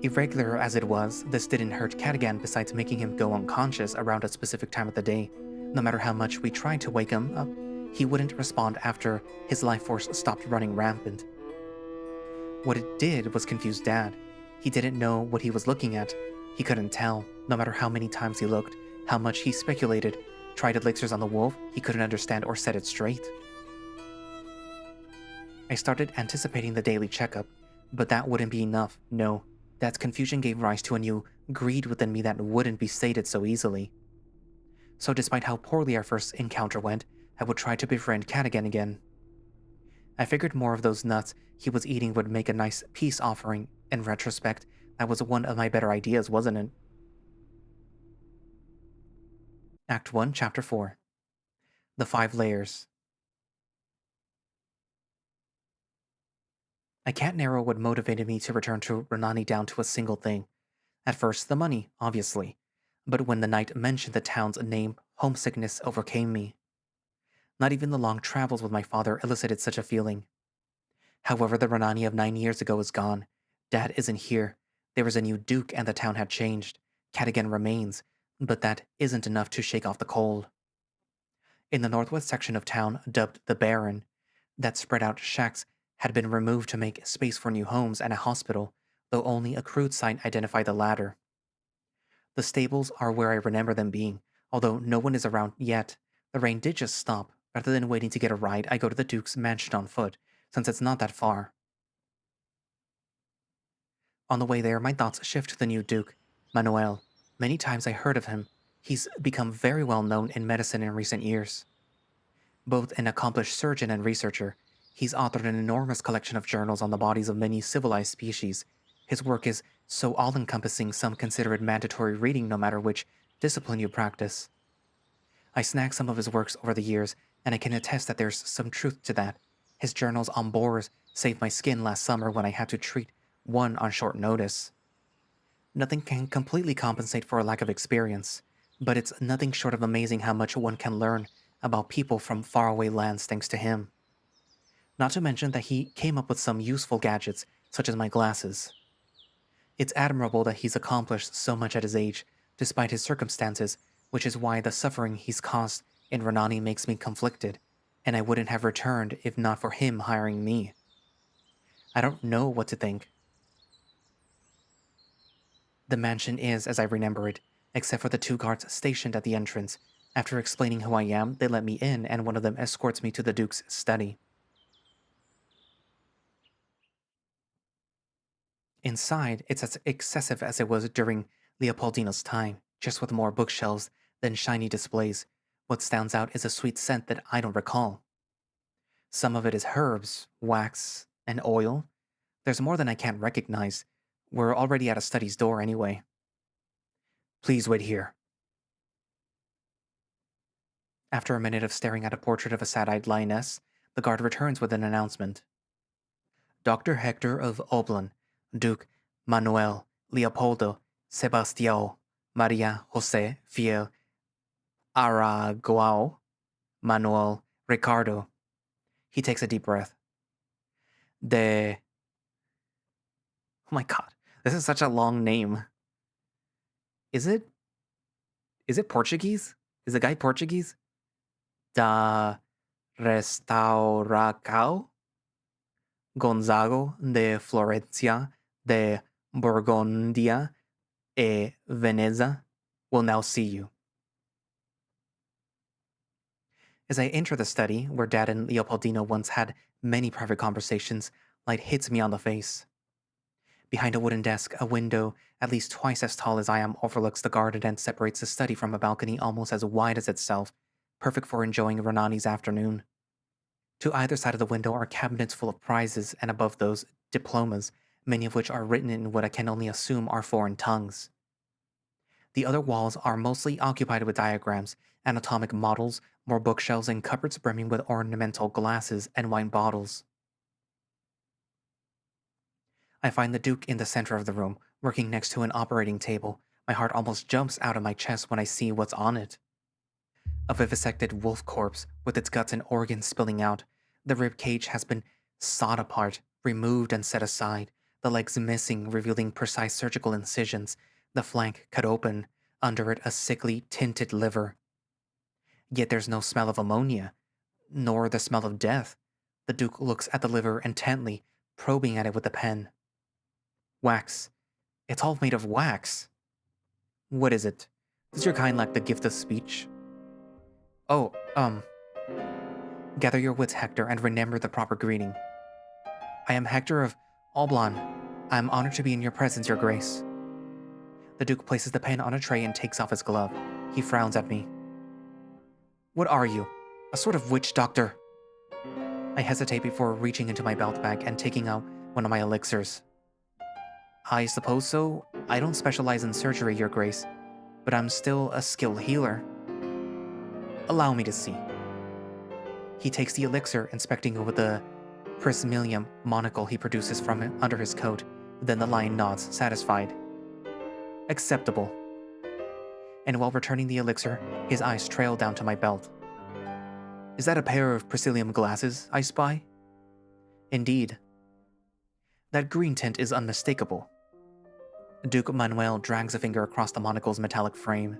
Irregular as it was, this didn't hurt Cadogan besides making him go unconscious around a specific time of the day. No matter how much we tried to wake him up, he wouldn't respond after his life force stopped running rampant. What it did was confuse Dad. He didn't know what he was looking at. He couldn't tell, no matter how many times he looked, how much he speculated, tried elixirs on the wolf, he couldn't understand or set it straight. I started anticipating the daily checkup, but that wouldn't be enough, no. Dad's confusion gave rise to a new greed within me that wouldn't be sated so easily. So despite how poorly our first encounter went, I would try to befriend Cadogan again. I figured more of those nuts he was eating would make a nice peace offering. In retrospect, that was one of my better ideas, wasn't it? Act 1, Chapter 4. The 5 Layers. I can't narrow what motivated me to return to Renani down to a single thing. At first, the money, obviously. But when the knight mentioned the town's name, homesickness overcame me. Not even the long travels with my father elicited such a feeling. However, the Renani of 9 years ago is gone. Dad isn't here. There is a new duke and the town had changed. Cadogan remains, but that isn't enough to shake off the cold. In the northwest section of town, dubbed the Baron, that spread out shacks had been removed to make space for new homes and a hospital, though only a crude site identified the latter. The stables are where I remember them being, although no one is around yet. The rain did just stop. Rather than waiting to get a ride, I go to the Duke's mansion on foot, since it's not that far. On the way there, my thoughts shift to the new Duke, Manuel. Many times I heard of him. He's become very well known in medicine in recent years. Both an accomplished surgeon and researcher, he's authored an enormous collection of journals on the bodies of many civilized species. His work is so all-encompassing some consider it mandatory reading no matter which discipline you practice. I snagged some of his works over the years, and I can attest that there's some truth to that. His journals on boars saved my skin last summer when I had to treat one on short notice. Nothing can completely compensate for a lack of experience, but it's nothing short of amazing how much one can learn about people from faraway lands thanks to him. Not to mention that he came up with some useful gadgets, such as my glasses. It's admirable that he's accomplished so much at his age, despite his circumstances, which is why the suffering he's caused in Renani makes me conflicted, and I wouldn't have returned if not for him hiring me. I don't know what to think. The mansion is as I remember it, except for the 2 guards stationed at the entrance. After explaining who I am, they let me in and one of them escorts me to the Duke's study. Inside, it's as excessive as it was during Leopoldino's time, just with more bookshelves than shiny displays. What stands out is a sweet scent that I don't recall. Some of it is herbs, wax, and oil. There's more than I can't recognize. We're already at a study's door anyway. Please wait here. After a minute of staring at a portrait of a sad-eyed lioness, the guard returns with an announcement. Dr. Hector of Oblon, Duke Manuel Leopoldo Sebastião Maria José Fiel Aragoao Manuel Ricardo. He takes a deep breath. Oh my god, this is such a long name. Is it Portuguese? Is the guy Portuguese? Da Restauracao Gonzago de Florencia de Burgundia e Veneza will now see you. As I enter the study, where Dad and Leopoldino once had many private conversations, light hits me on the face. Behind a wooden desk, a window at least twice as tall as I am overlooks the garden and separates the study from a balcony almost as wide as itself, perfect for enjoying Renani's afternoon. To either side of the window are cabinets full of prizes, and above those, diplomas, many of which are written in what I can only assume are foreign tongues. The other walls are mostly occupied with diagrams, anatomic models, more bookshelves, and cupboards brimming with ornamental glasses and wine bottles. I find the Duke in the center of the room, working next to an operating table. My heart almost jumps out of my chest when I see what's on it. A vivisected wolf corpse with its guts and organs spilling out. The rib cage has been sawed apart, removed and set aside, the legs missing, revealing precise surgical incisions, the flank cut open, under it a sickly, tinted liver. Yet there's no smell of ammonia, nor the smell of death. The Duke looks at the liver intently, probing at it with a pen. Wax. It's all made of wax. What is it? Does your kind lack the gift of speech? Oh, Gather your wits, Hector, and remember the proper greeting. I am Hector of Oblon. I am honored to be in your presence, your grace. The Duke places the pen on a tray and takes off his glove. He frowns at me. What are you? A sort of witch doctor? I hesitate before reaching into my belt bag and taking out one of my elixirs. I suppose so. I don't specialize in surgery, your grace, but I'm still a skilled healer. Allow me to see. He takes the elixir, inspecting it with the prismalium monocle he produces from under his coat. Then the lion nods, satisfied. Acceptable. And while returning the elixir, his eyes trail down to my belt. Is that a pair of Priscillium glasses I spy? Indeed. That green tint is unmistakable. Duke Manuel drags a finger across the monocle's metallic frame.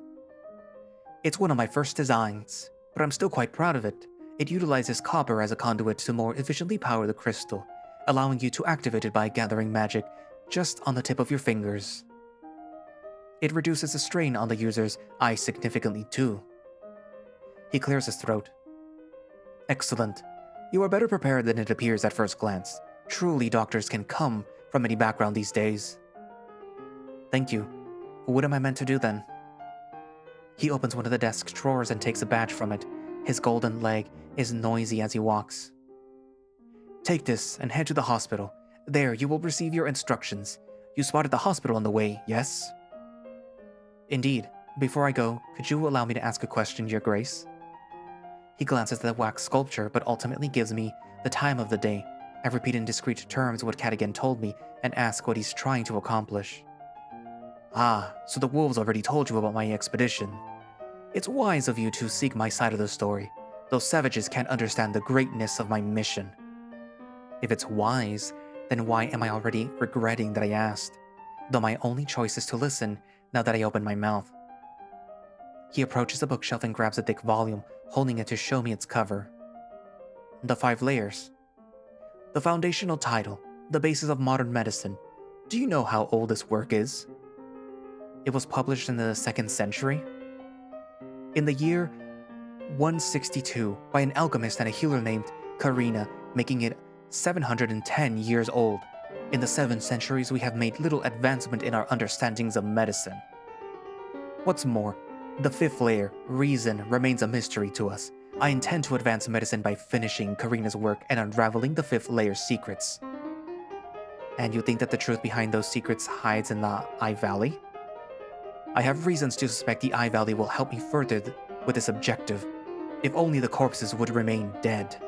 It's one of my first designs, but I'm still quite proud of it. It utilizes copper as a conduit to more efficiently power the crystal, allowing you to activate it by gathering magic just on the tip of your fingers. It reduces the strain on the user's eyes significantly too. He clears his throat. Excellent. You are better prepared than it appears at first glance. Truly, doctors can come from any background these days. Thank you. What am I meant to do then? He opens one of the desk drawers and takes a badge from it. His golden leg is noisy as he walks. Take this and head to the hospital. There you will receive your instructions. You spotted the hospital on the way, yes? Indeed. Before I go, could you allow me to ask a question, Your Grace? He glances at the wax sculpture, but ultimately gives me the time of the day. I repeat in discreet terms what Cadigan told me and ask what he's trying to accomplish. Ah, so the wolves already told you about my expedition. It's wise of you to seek my side of the story. Those savages can't understand the greatness of my mission. If it's wise, then why am I already regretting that I asked? Though my only choice is to listen now that I open my mouth. He approaches a bookshelf and grabs a thick volume, holding it to show me its cover. The 5 Layers. The foundational title, the basis of modern medicine. Do you know how old this work is? It was published in the 2nd century. In the year 162 by an alchemist and a healer named Karina, making it 710 years old. In the 7 centuries, we have made little advancement in our understandings of medicine. What's more, the 5th layer, reason, remains a mystery to us. I intend to advance medicine by finishing Karina's work and unraveling the 5th layer's secrets. And you think that the truth behind those secrets hides in the Eye Valley? I have reasons to suspect the Eye Valley will help me further with this objective. If only the corpses would remain dead.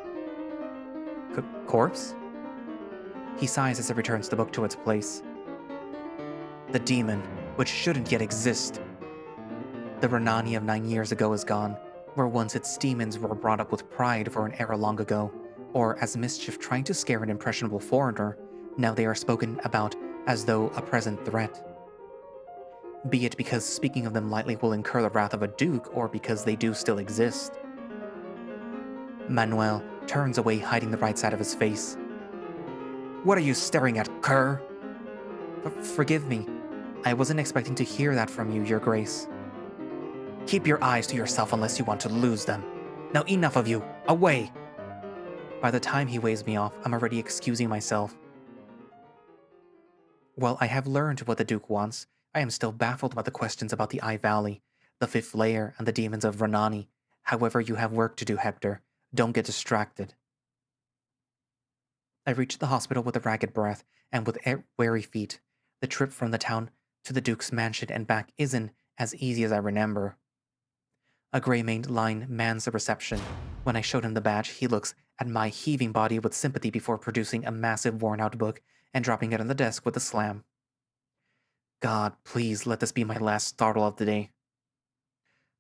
Corpse? He sighs as he returns the book to its place. The demon, which shouldn't yet exist. The Renani of 9 years ago is gone, where once its demons were brought up with pride for an era long ago, or as mischief trying to scare an impressionable foreigner, now they are spoken about as though a present threat. Be it because speaking of them lightly will incur the wrath of a duke, or because they do still exist. Manuel turns away, hiding the right side of his face. What are you staring at, cur? Forgive me. I wasn't expecting to hear that from you, Your Grace. Keep your eyes to yourself unless you want to lose them. Now enough of you. Away! By the time he waves me off, I'm already excusing myself. While I have learned what the Duke wants, I am still baffled by the questions about the Eye Valley, the 5th layer, and the demons of Renani. However, you have work to do, Hector. Don't get distracted. I reach the hospital with a ragged breath and with wary feet. The trip from the town to the Duke's mansion and back isn't as easy as I remember. A gray-maned line mans the reception. When I showed him the badge, he looks at my heaving body with sympathy before producing a massive worn-out book and dropping it on the desk with a slam. God, please let this be my last startle of the day.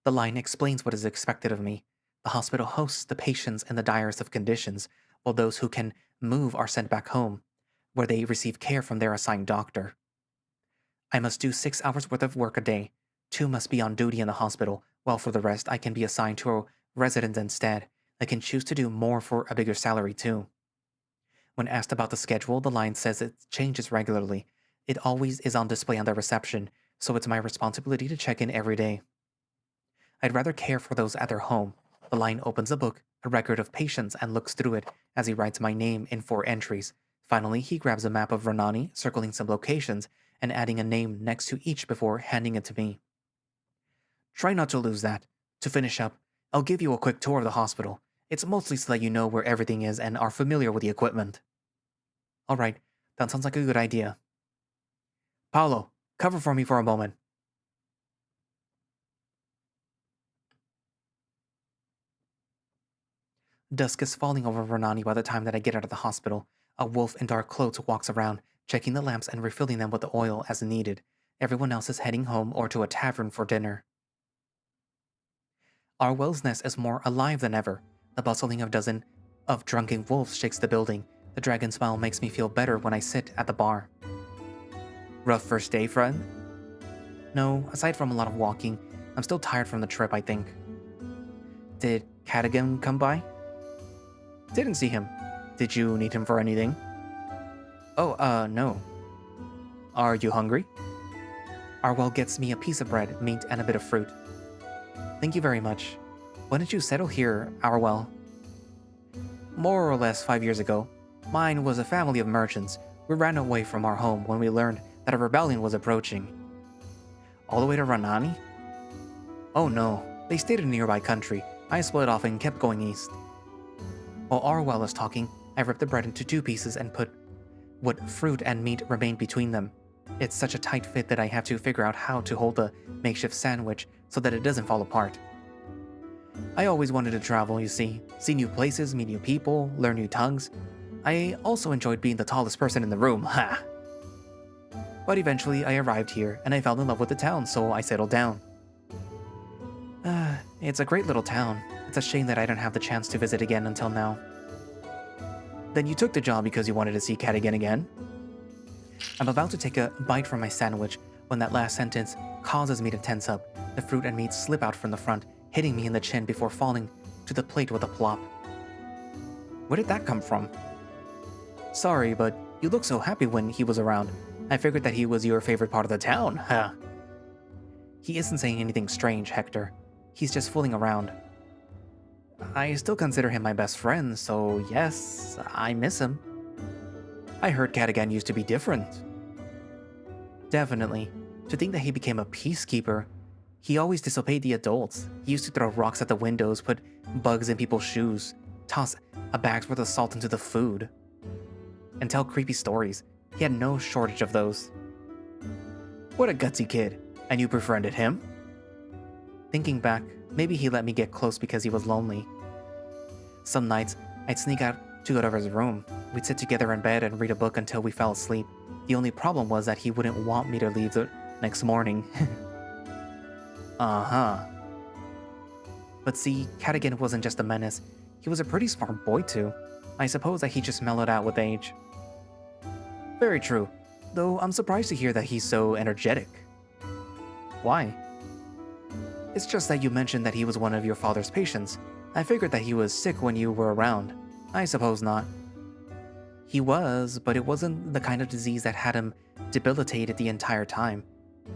The line explains what is expected of me. The hospital hosts the patients in the direst of conditions, while those who can move are sent back home, where they receive care from their assigned doctor. I must do 6 hours worth of work a day. 2 must be on duty in the hospital, while for the rest I can be assigned to a resident instead. I can choose to do more for a bigger salary too. When asked about the schedule, the line says it changes regularly. It always is on display on the reception, so it's my responsibility to check in every day. I'd rather care for those at their home. The line opens a book, a record of patients, and looks through it as he writes my name in 4 entries. Finally, he grabs a map of Renani, circling some locations, and adding a name next to each before handing it to me. Try not to lose that. To finish up, I'll give you a quick tour of the hospital. It's mostly so that you know where everything is and are familiar with the equipment. Alright, that sounds like a good idea. Paolo, cover for me for a moment. Dusk is falling over Renani by the time that I get out of the hospital. A wolf in dark clothes walks around, checking the lamps and refilling them with the oil as needed. Everyone else is heading home or to a tavern for dinner. Arwell's nest is more alive than ever. The bustling of dozen of drunken wolves shakes the building. The dragon smile makes me feel better when I sit at the bar. Rough first day, friend? No, aside from a lot of walking, I'm still tired from the trip, I think. Did Cadogan come by? Didn't see him. Did you need him for anything? Oh, no. Are you hungry? Arwell gets me a piece of bread, meat, and a bit of fruit. Thank you very much. When did you settle here, Arwell? More or less 5 years ago. Mine was a family of merchants. We ran away from our home when we learned that a rebellion was approaching. All the way to Ranani? Oh no, they stayed in a nearby country. I split off and kept going east. While Arwell was talking, I ripped the bread into 2 pieces and put what fruit and meat remained between them. It's such a tight fit that I have to figure out how to hold the makeshift sandwich so that it doesn't fall apart. I always wanted to travel, you see new places, meet new people, learn new tongues. I also enjoyed being the tallest person in the room, ha! But eventually I arrived here and I fell in love with the town, so I settled down. It's a great little town. It's a shame that I don't have the chance to visit again until now. Then you took the job because you wanted to see Cadogan again? I'm about to take a bite from my sandwich when that last sentence causes me to tense up. The fruit and meat slip out from the front, hitting me in the chin before falling to the plate with a plop. Where did that come from? Sorry, but you looked so happy when he was around. I figured that he was your favorite part of the town, huh? He isn't saying anything strange, Hector. He's just fooling around. I still consider him my best friend, so yes, I miss him. I heard Cadogan used to be different. Definitely. To think that he became a peacekeeper. He always disobeyed the adults. He used to throw rocks at the windows, put bugs in people's shoes, toss a bag's worth of salt into the food, and tell creepy stories. He had no shortage of those. What a gutsy kid. And you befriended him? Thinking back, maybe he let me get close because he was lonely. Some nights, I'd sneak out to go to his room. We'd sit together in bed and read a book until we fell asleep. The only problem was that he wouldn't want me to leave the next morning. Uh-huh. But see, Cadogan wasn't just a menace. He was a pretty smart boy too. I suppose that he just mellowed out with age. Very true, though I'm surprised to hear that he's so energetic. Why? It's just that you mentioned that he was one of your father's patients. I figured that he was sick when you were around. I suppose not. He was, but it wasn't the kind of disease that had him debilitated the entire time.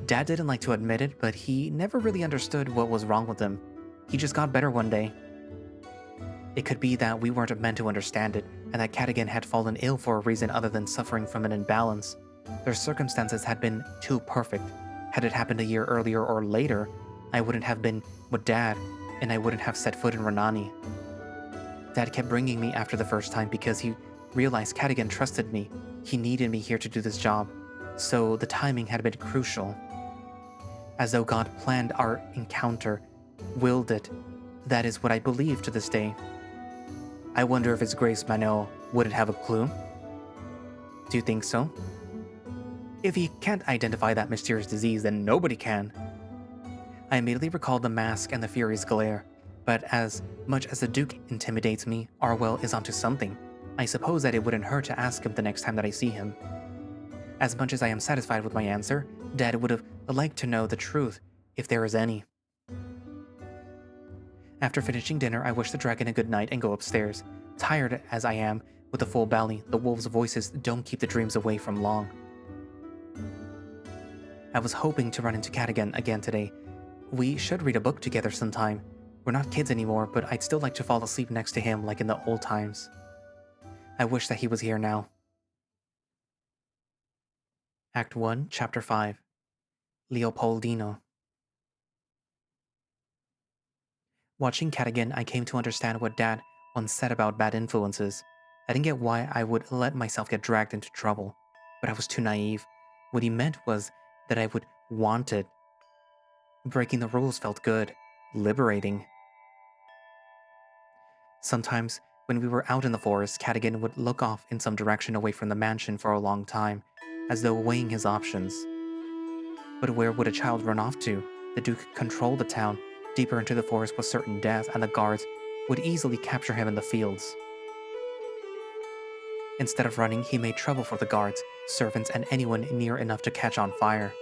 Dad didn't like to admit it, but he never really understood what was wrong with him. He just got better one day. It could be that we weren't meant to understand it, and that Cadogan had fallen ill for a reason other than suffering from an imbalance. Their circumstances had been too perfect. Had it happened a year earlier or later, I wouldn't have been with Dad, and I wouldn't have set foot in Ranani. Dad kept bringing me after the first time because he realized Cadogan trusted me. He needed me here to do this job, so the timing had been crucial. As though God planned our encounter, willed it. That is what I believe to this day. I wonder if His Grace Manuel wouldn't have a clue. Do you think so? If he can't identify that mysterious disease, then nobody can. I immediately recalled the mask and the furious glare, but as much as the Duke intimidates me, Arwell is onto something. I suppose that it wouldn't hurt to ask him the next time that I see him. As much as I am satisfied with my answer, Dad would have liked to know the truth, if there is any. After finishing dinner, I wish the dragon a good night and go upstairs. Tired as I am, with a full belly, the wolves' voices don't keep the dreams away from long. I was hoping to run into Cadogan again today. We should read a book together sometime. We're not kids anymore, but I'd still like to fall asleep next to him like in the old times. I wish that he was here now. Act 1, Chapter 5. Leopoldino. Watching Cadogan, I came to understand what Dad once said about bad influences. I didn't get why I would let myself get dragged into trouble, but I was too naive. What he meant was that I would want it. Breaking the rules felt good, liberating. Sometimes, when we were out in the forest, Cadogan would look off in some direction away from the mansion for a long time, as though weighing his options. But where would a child run off to? The Duke controlled the town. Deeper into the forest was certain death, and the guards would easily capture him in the fields. Instead of running, he made trouble for the guards, servants, and anyone near enough to catch on fire.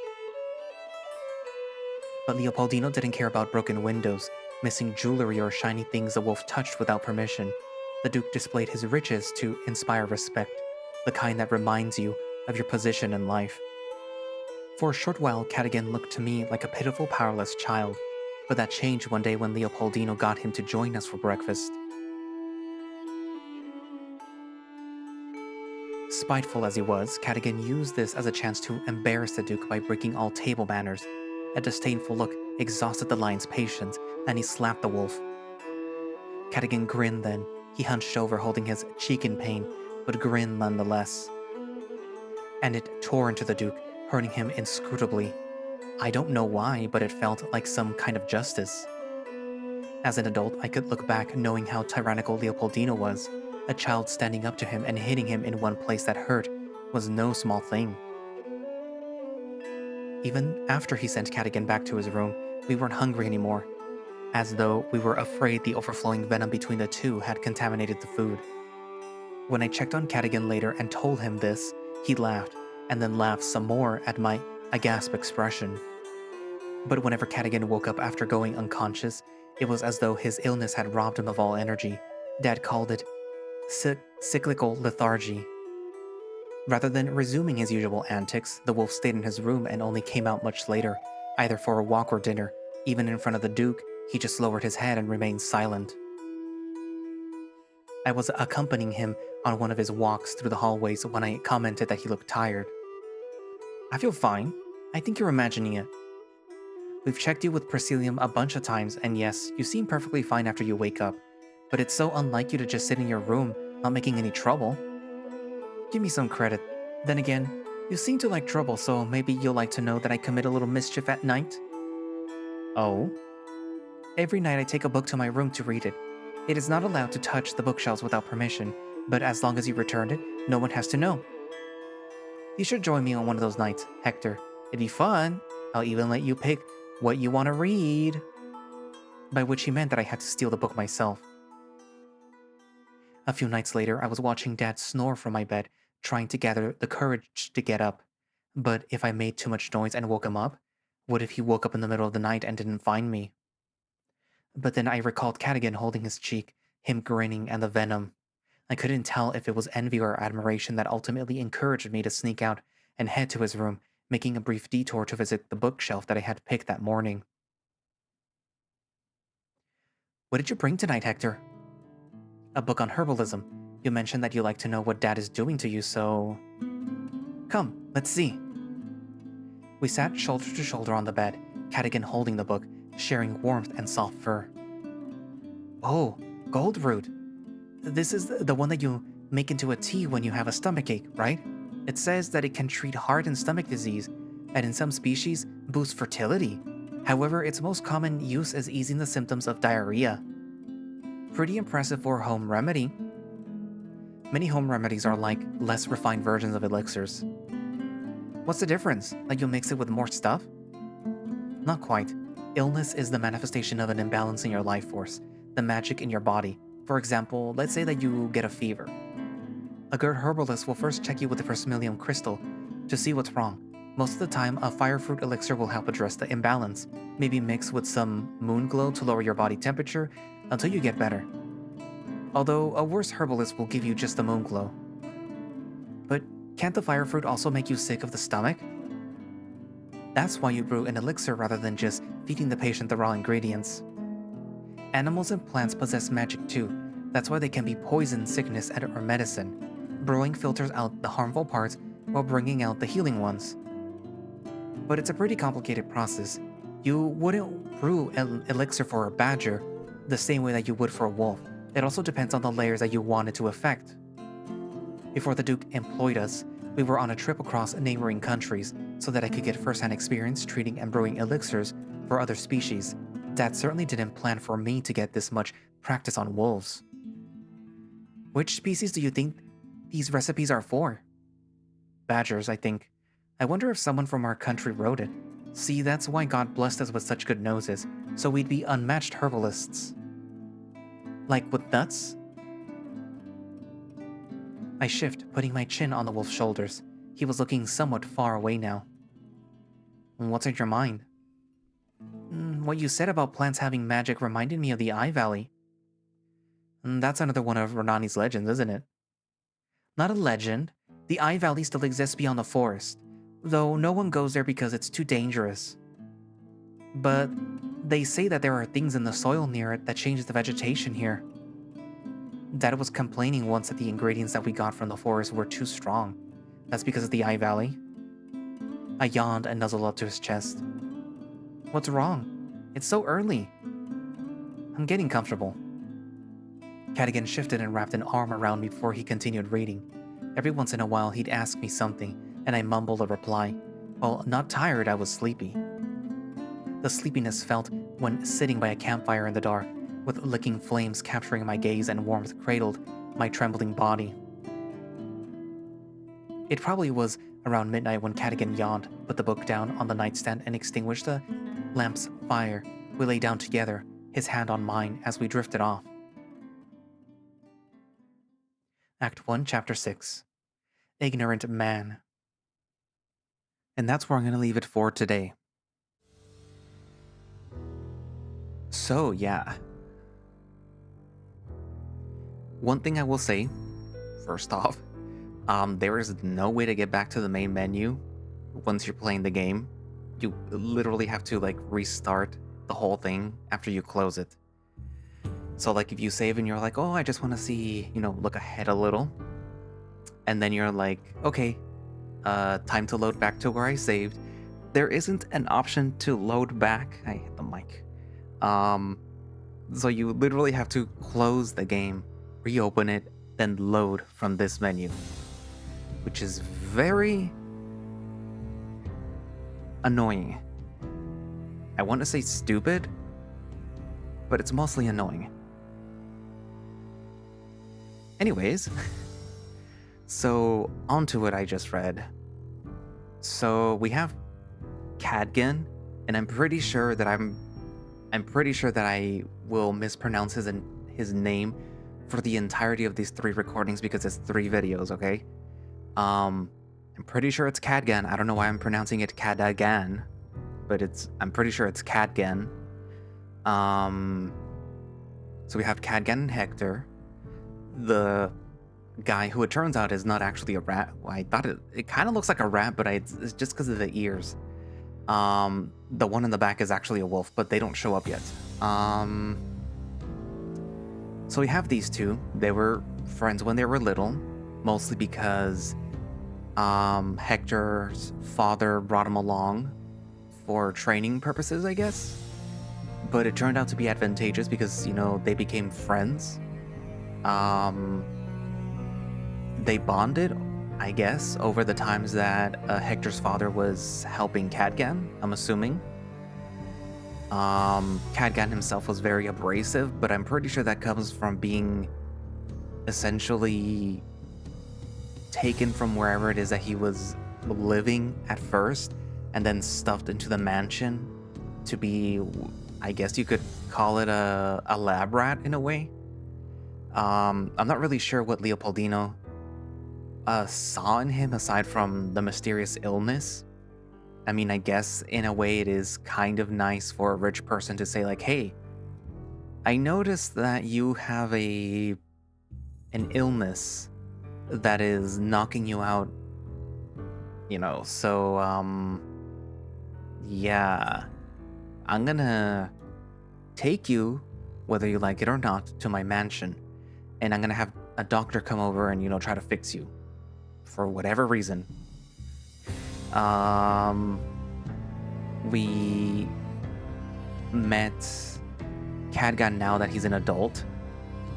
But Leopoldino didn't care about broken windows, missing jewelry, or shiny things the wolf touched without permission. The Duke displayed his riches to inspire respect, the kind that reminds you of your position in life. For a short while, Cadogan looked to me like a pitiful, powerless child, but that changed one day when Leopoldino got him to join us for breakfast. Spiteful as he was, Cadogan used this as a chance to embarrass the Duke by breaking all table manners. A disdainful look exhausted the lion's patience, and he slapped the wolf. Cadogan grinned then. He hunched over, holding his cheek in pain, but grinned nonetheless. And it tore into the Duke, hurting him inscrutably. I don't know why, but it felt like some kind of justice. As an adult, I could look back knowing how tyrannical Leopoldino was. A child standing up to him and hitting him in one place that hurt was no small thing. Even after he sent Cadogan back to his room, we weren't hungry anymore, as though we were afraid the overflowing venom between the two had contaminated the food. When I checked on Cadogan later and told him this, he laughed, and then laughed some more at my aghast expression. But whenever Cadogan woke up after going unconscious, it was as though his illness had robbed him of all energy. Dad called it cyclical lethargy. Rather than resuming his usual antics, the wolf stayed in his room and only came out much later, either for a walk or dinner. Even in front of the Duke, he just lowered his head and remained silent. I was accompanying him on one of his walks through the hallways when I commented that he looked tired. I feel fine. I think you're imagining it. We've checked you with Persilium a bunch of times, and yes, you seem perfectly fine after you wake up. But it's so unlike you to just sit in your room, not making any trouble. Give me some credit. Then again, you seem to like trouble, so maybe you'll like to know that I commit a little mischief at night? Oh? Every night I take a book to my room to read it. It is not allowed to touch the bookshelves without permission, but as long as you return it, no one has to know. You should join me on one of those nights, Hector. It'd be fun. I'll even let you pick what you want to read. By which he meant that I had to steal the book myself. A few nights later, I was watching Dad snore from my bed, trying to gather the courage to get up. But if I made too much noise and woke him up, what if he woke up in the middle of the night and didn't find me? But then I recalled Cadogan holding his cheek, him grinning, and the venom. I couldn't tell if it was envy or admiration that ultimately encouraged me to sneak out and head to his room, making a brief detour to visit the bookshelf that I had picked that morning. What did you bring tonight, Hector? A book on herbalism. You mentioned that you like to know what Dad is doing to you, so... Come, let's see. We sat shoulder to shoulder on the bed, Cadogan holding the book, sharing warmth and soft fur. Oh, gold root. This is the one that you make into a tea when you have a stomachache, right? It says that it can treat heart and stomach disease, and in some species, boost fertility. However, its most common use is easing the symptoms of diarrhea. Pretty impressive for a home remedy. Many home remedies are like less refined versions of elixirs. What's the difference? Like you'll mix it with more stuff? Not quite. Illness is the manifestation of an imbalance in your life force, the magic in your body. For example, let's say that you get a fever. A good herbalist will first check you with the Persilium crystal to see what's wrong. Most of the time, a fire fruit elixir will help address the imbalance, maybe mix with some moon glow to lower your body temperature until you get better. Although a worse herbalist will give you just the moon glow. But can't the fire fruit also make you sick of the stomach? That's why you brew an elixir rather than just feeding the patient the raw ingredients. Animals and plants possess magic too. That's why they can be poison, sickness, or medicine. Brewing filters out the harmful parts while bringing out the healing ones. But it's a pretty complicated process. You wouldn't brew an elixir for a badger the same way that you would for a wolf. It also depends on the layers that you want it to affect. Before the Duke employed us, we were on a trip across neighboring countries so that I could get first-hand experience treating and brewing elixirs for other species. Dad certainly didn't plan for me to get this much practice on wolves. Which species do you think these recipes are for? Badgers, I think. I wonder if someone from our country wrote it. See, that's why God blessed us with such good noses, so we'd be unmatched herbalists. Like with nuts? I shift, putting my chin on the wolf's shoulders. He was looking somewhat far away now. What's on your mind? What you said about plants having magic reminded me of the Eye Valley. That's another one of Renani's legends, isn't it? Not a legend. The Eye Valley still exists beyond the forest, though no one goes there because it's too dangerous. But they say that there are things in the soil near it that change the vegetation here. Dad was complaining once that the ingredients that we got from the forest were too strong. That's because of the Eye Valley. I yawned and nuzzled up to his chest. What's wrong? It's so early. I'm getting comfortable. Cadigan shifted and wrapped an arm around me before he continued reading. Every once in a while, he'd ask me something, and I mumbled a reply. While not tired, I was sleepy. The sleepiness felt when sitting by a campfire in the dark, with licking flames capturing my gaze and warmth cradled my trembling body. It probably was around midnight when Cadigan yawned, put the book down on the nightstand, and extinguished the lamp's fire. We lay down together, his hand on mine, as we drifted off. Act 1, Chapter 6. Ignorant Man. And that's where I'm going to leave it for today. So, yeah. One thing I will say, first off, there is no way to get back to the main menu once you're playing the game. You literally have to, restart the whole thing after you close it. So, if you save and you're like, oh, I just want to see, look ahead a little. And then you're like, okay, time to load back to where I saved. There isn't an option to load back. I hit the mic. So you literally have to close the game, reopen it, then load from this menu. Which is very annoying. I want to say stupid, but it's mostly annoying. Anyways, so onto what I just read. So we have Cadgan, and I'm pretty sure that I will mispronounce his name for the entirety of these 3 recordings because it's 3 videos, okay? I'm pretty sure it's Cadgan. I don't know why I'm pronouncing it Cadagan, but I'm pretty sure it's Cadgan. So we have Cadgan and Hector. The guy who it turns out is not actually a rat. Well, I thought it kind of looks like a rat, but it's just because of the ears. The one in the back is actually a wolf, but they don't show up yet. So we have these 2. They were friends when they were little, mostly because Hector's father brought them along for training purposes, I guess. But it turned out to be advantageous because, they became friends. They bonded, I guess, over the times that Hector's father was helping Cadgan, I'm assuming. Cadgan himself was very abrasive, but I'm pretty sure that comes from being essentially taken from wherever it is that he was living at first, and then stuffed into the mansion to be, I guess you could call it a lab rat in a way. I'm not really sure what Leopoldino saw in him aside from the mysterious illness. I mean, I guess in a way it is kind of nice for a rich person to say hey, I noticed that you have an illness that is knocking you out, so yeah, I'm gonna take you, whether you like it or not, to my mansion, and I'm gonna have a doctor come over and try to fix you for whatever reason. We met Cadgan now that he's an adult.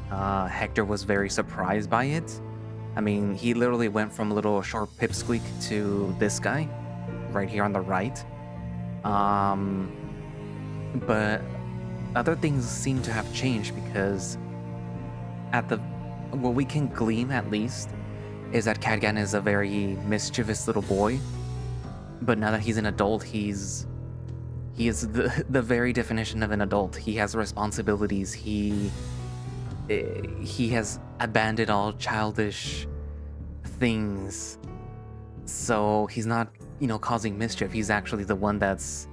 Hector was very surprised by it. I mean, he literally went from a little short pipsqueak to this guy right here on the right. But other things seem to have changed because what we can glean at least is that Cadgan is a very mischievous little boy. But now that he's an adult, he's He is the very definition of an adult. He has responsibilities. He has abandoned all childish things. So he's not, causing mischief. He's actually the one that's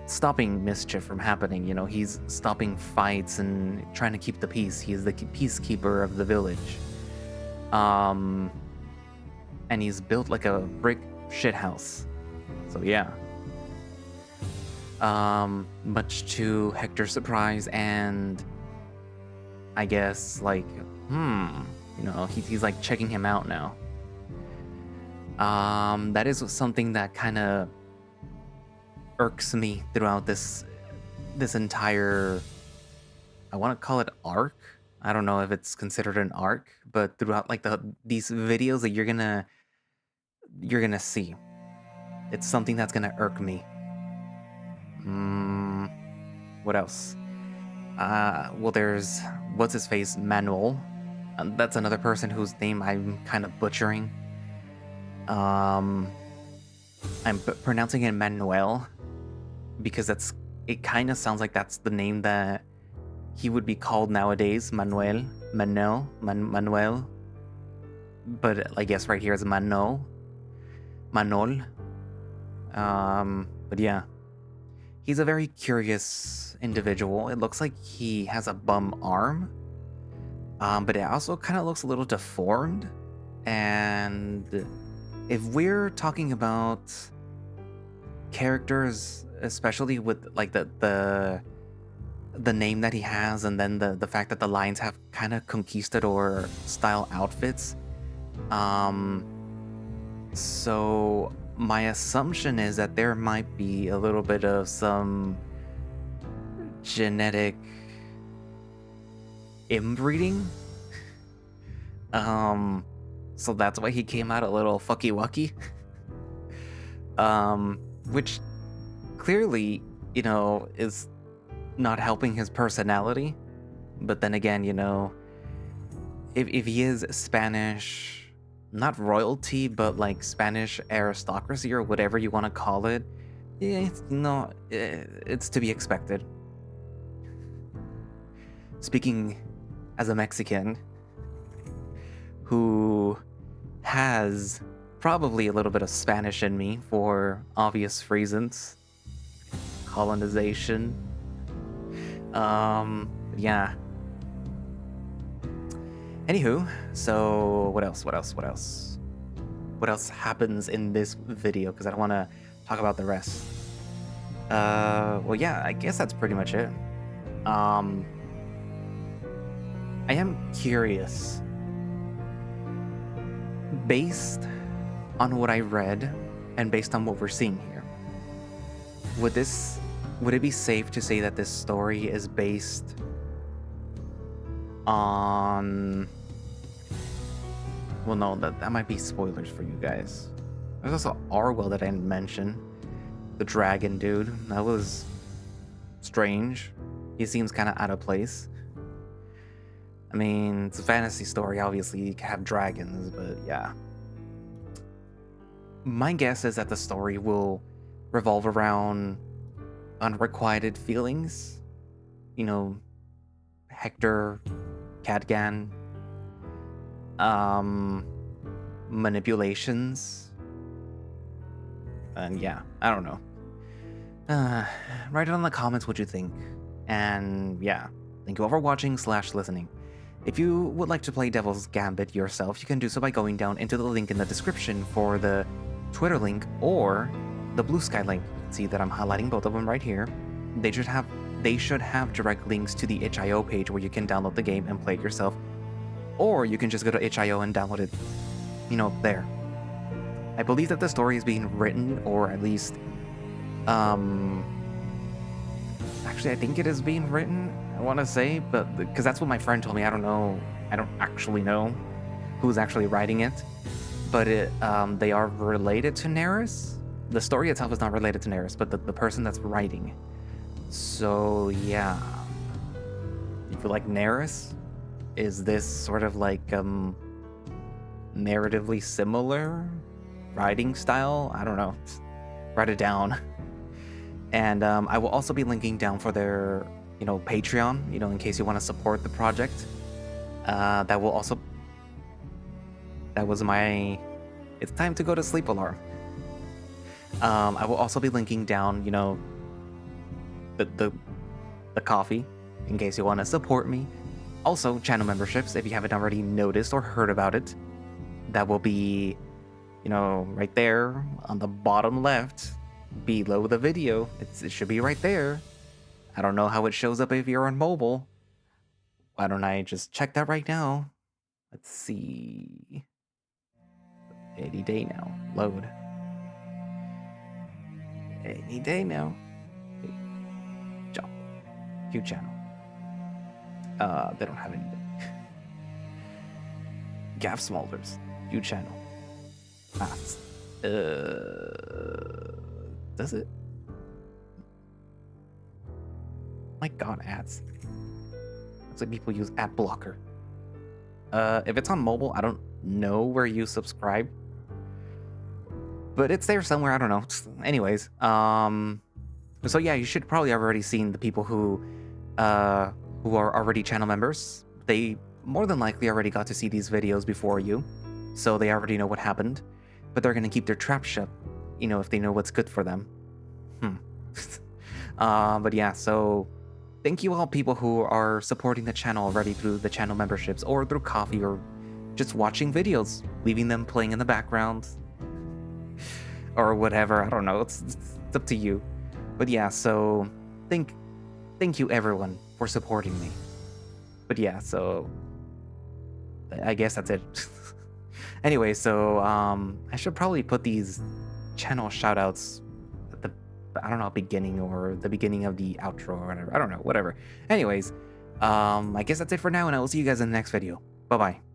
stopping mischief from happening. He's stopping fights and trying to keep the peace. He is the peacekeeper of the village. And he's built like a brick shithouse. So yeah. Much to Hector's surprise, and I guess like, he's like checking him out now. That is something that kind of irks me throughout this entire, I want to call it arc. I don't know if it's considered an arc, but throughout like these videos that you're gonna see, it's something that's gonna irk me. What else? Well, there's what's his face, Manuel. That's another person whose name I'm kind of butchering. I'm pronouncing it Manuel because it kind of sounds like that's the name that he would be called nowadays, Manuel. But I guess right here is Manol. But yeah, he's a very curious individual. It looks like he has a bum arm, but it also kind of looks a little deformed. And if we're talking about characters, especially with like the name that he has, and then the fact that the lions have kind of conquistador style outfits, so my assumption is that there might be a little bit of some genetic inbreeding. So that's why he came out a little fucky wucky. Which clearly, is not helping his personality. But then again, if he is Spanish, not royalty, but like Spanish aristocracy or whatever you want to call it, it's to be expected. Speaking as a Mexican who has probably a little bit of Spanish in me for obvious reasons, colonization. Yeah. Anywho, so what else? What else happens in this video? Because I don't want to talk about the rest. Well, yeah, I guess that's pretty much it. I am curious, based on what I read and based on what we're seeing here, would it be safe to say that this story is based on, well, no, that might be spoilers for you guys. There's also Arwell that I didn't mention, the dragon dude. That was strange. He seems kind of out of place. I mean, it's a fantasy story, obviously you can have dragons, but yeah. My guess is that the story will revolve around unrequited feelings. Hector, Cadgan, manipulations. And yeah, I don't know. Write it in the comments what you think. And yeah, thank you all for watching / listening. If you would like to play Devil's Gambit yourself, you can do so by going down into the link in the description for the Twitter link or the Blue Sky link. You can see that I'm highlighting both of them right here. They should have direct links to the itch.io page where you can download the game and play it yourself. Or you can just go to itch.io and download it, there. I believe that the story is being written, or at least, actually I think it is being written, I want to say, but because that's what my friend told me. I don't know. I don't actually know who's actually writing it, but they are related to Neris. The story itself is not related to Neris, but the person that's writing. So yeah, you feel like Neris? Is this sort of like narratively similar writing style? I don't know. Write it down. And I will also be linking down for their, Patreon, in case you want to support the project. That was my it's time to go to sleep alarm. I will also be linking down, the coffee, in case you want to support me. Also, channel memberships, if you haven't already noticed or heard about it. That will be, right there on the bottom left, below the video. It should be right there. I don't know how it shows up if you're on mobile. Why don't I just check that right now? Let's see. Any day now. Load. Any day now. Jump. View channel. They don't have anything. Gaff Smolders. View channel. Ads. Does it? My god, ads. Looks like people use ad blocker. If it's on mobile, I don't know where you subscribe. But it's there somewhere, I don't know. Anyways, so yeah, you should probably have already seen the people who are already channel members. They more than likely already got to see these videos before you, so they already know what happened. But they're gonna keep their trap shut, if they know what's good for them. But yeah, so thank you all people who are supporting the channel already through the channel memberships or through coffee or just watching videos, leaving them playing in the background or whatever. I don't know. It's up to you. But yeah, so thank you everyone for supporting me. But yeah, so I guess that's it. Anyway, so I should probably put these channel shoutouts at the, I don't know, beginning or the beginning of the outro or whatever. I don't know, whatever. Anyways, I guess that's it for now, and I will see you guys in the next video. Bye-bye.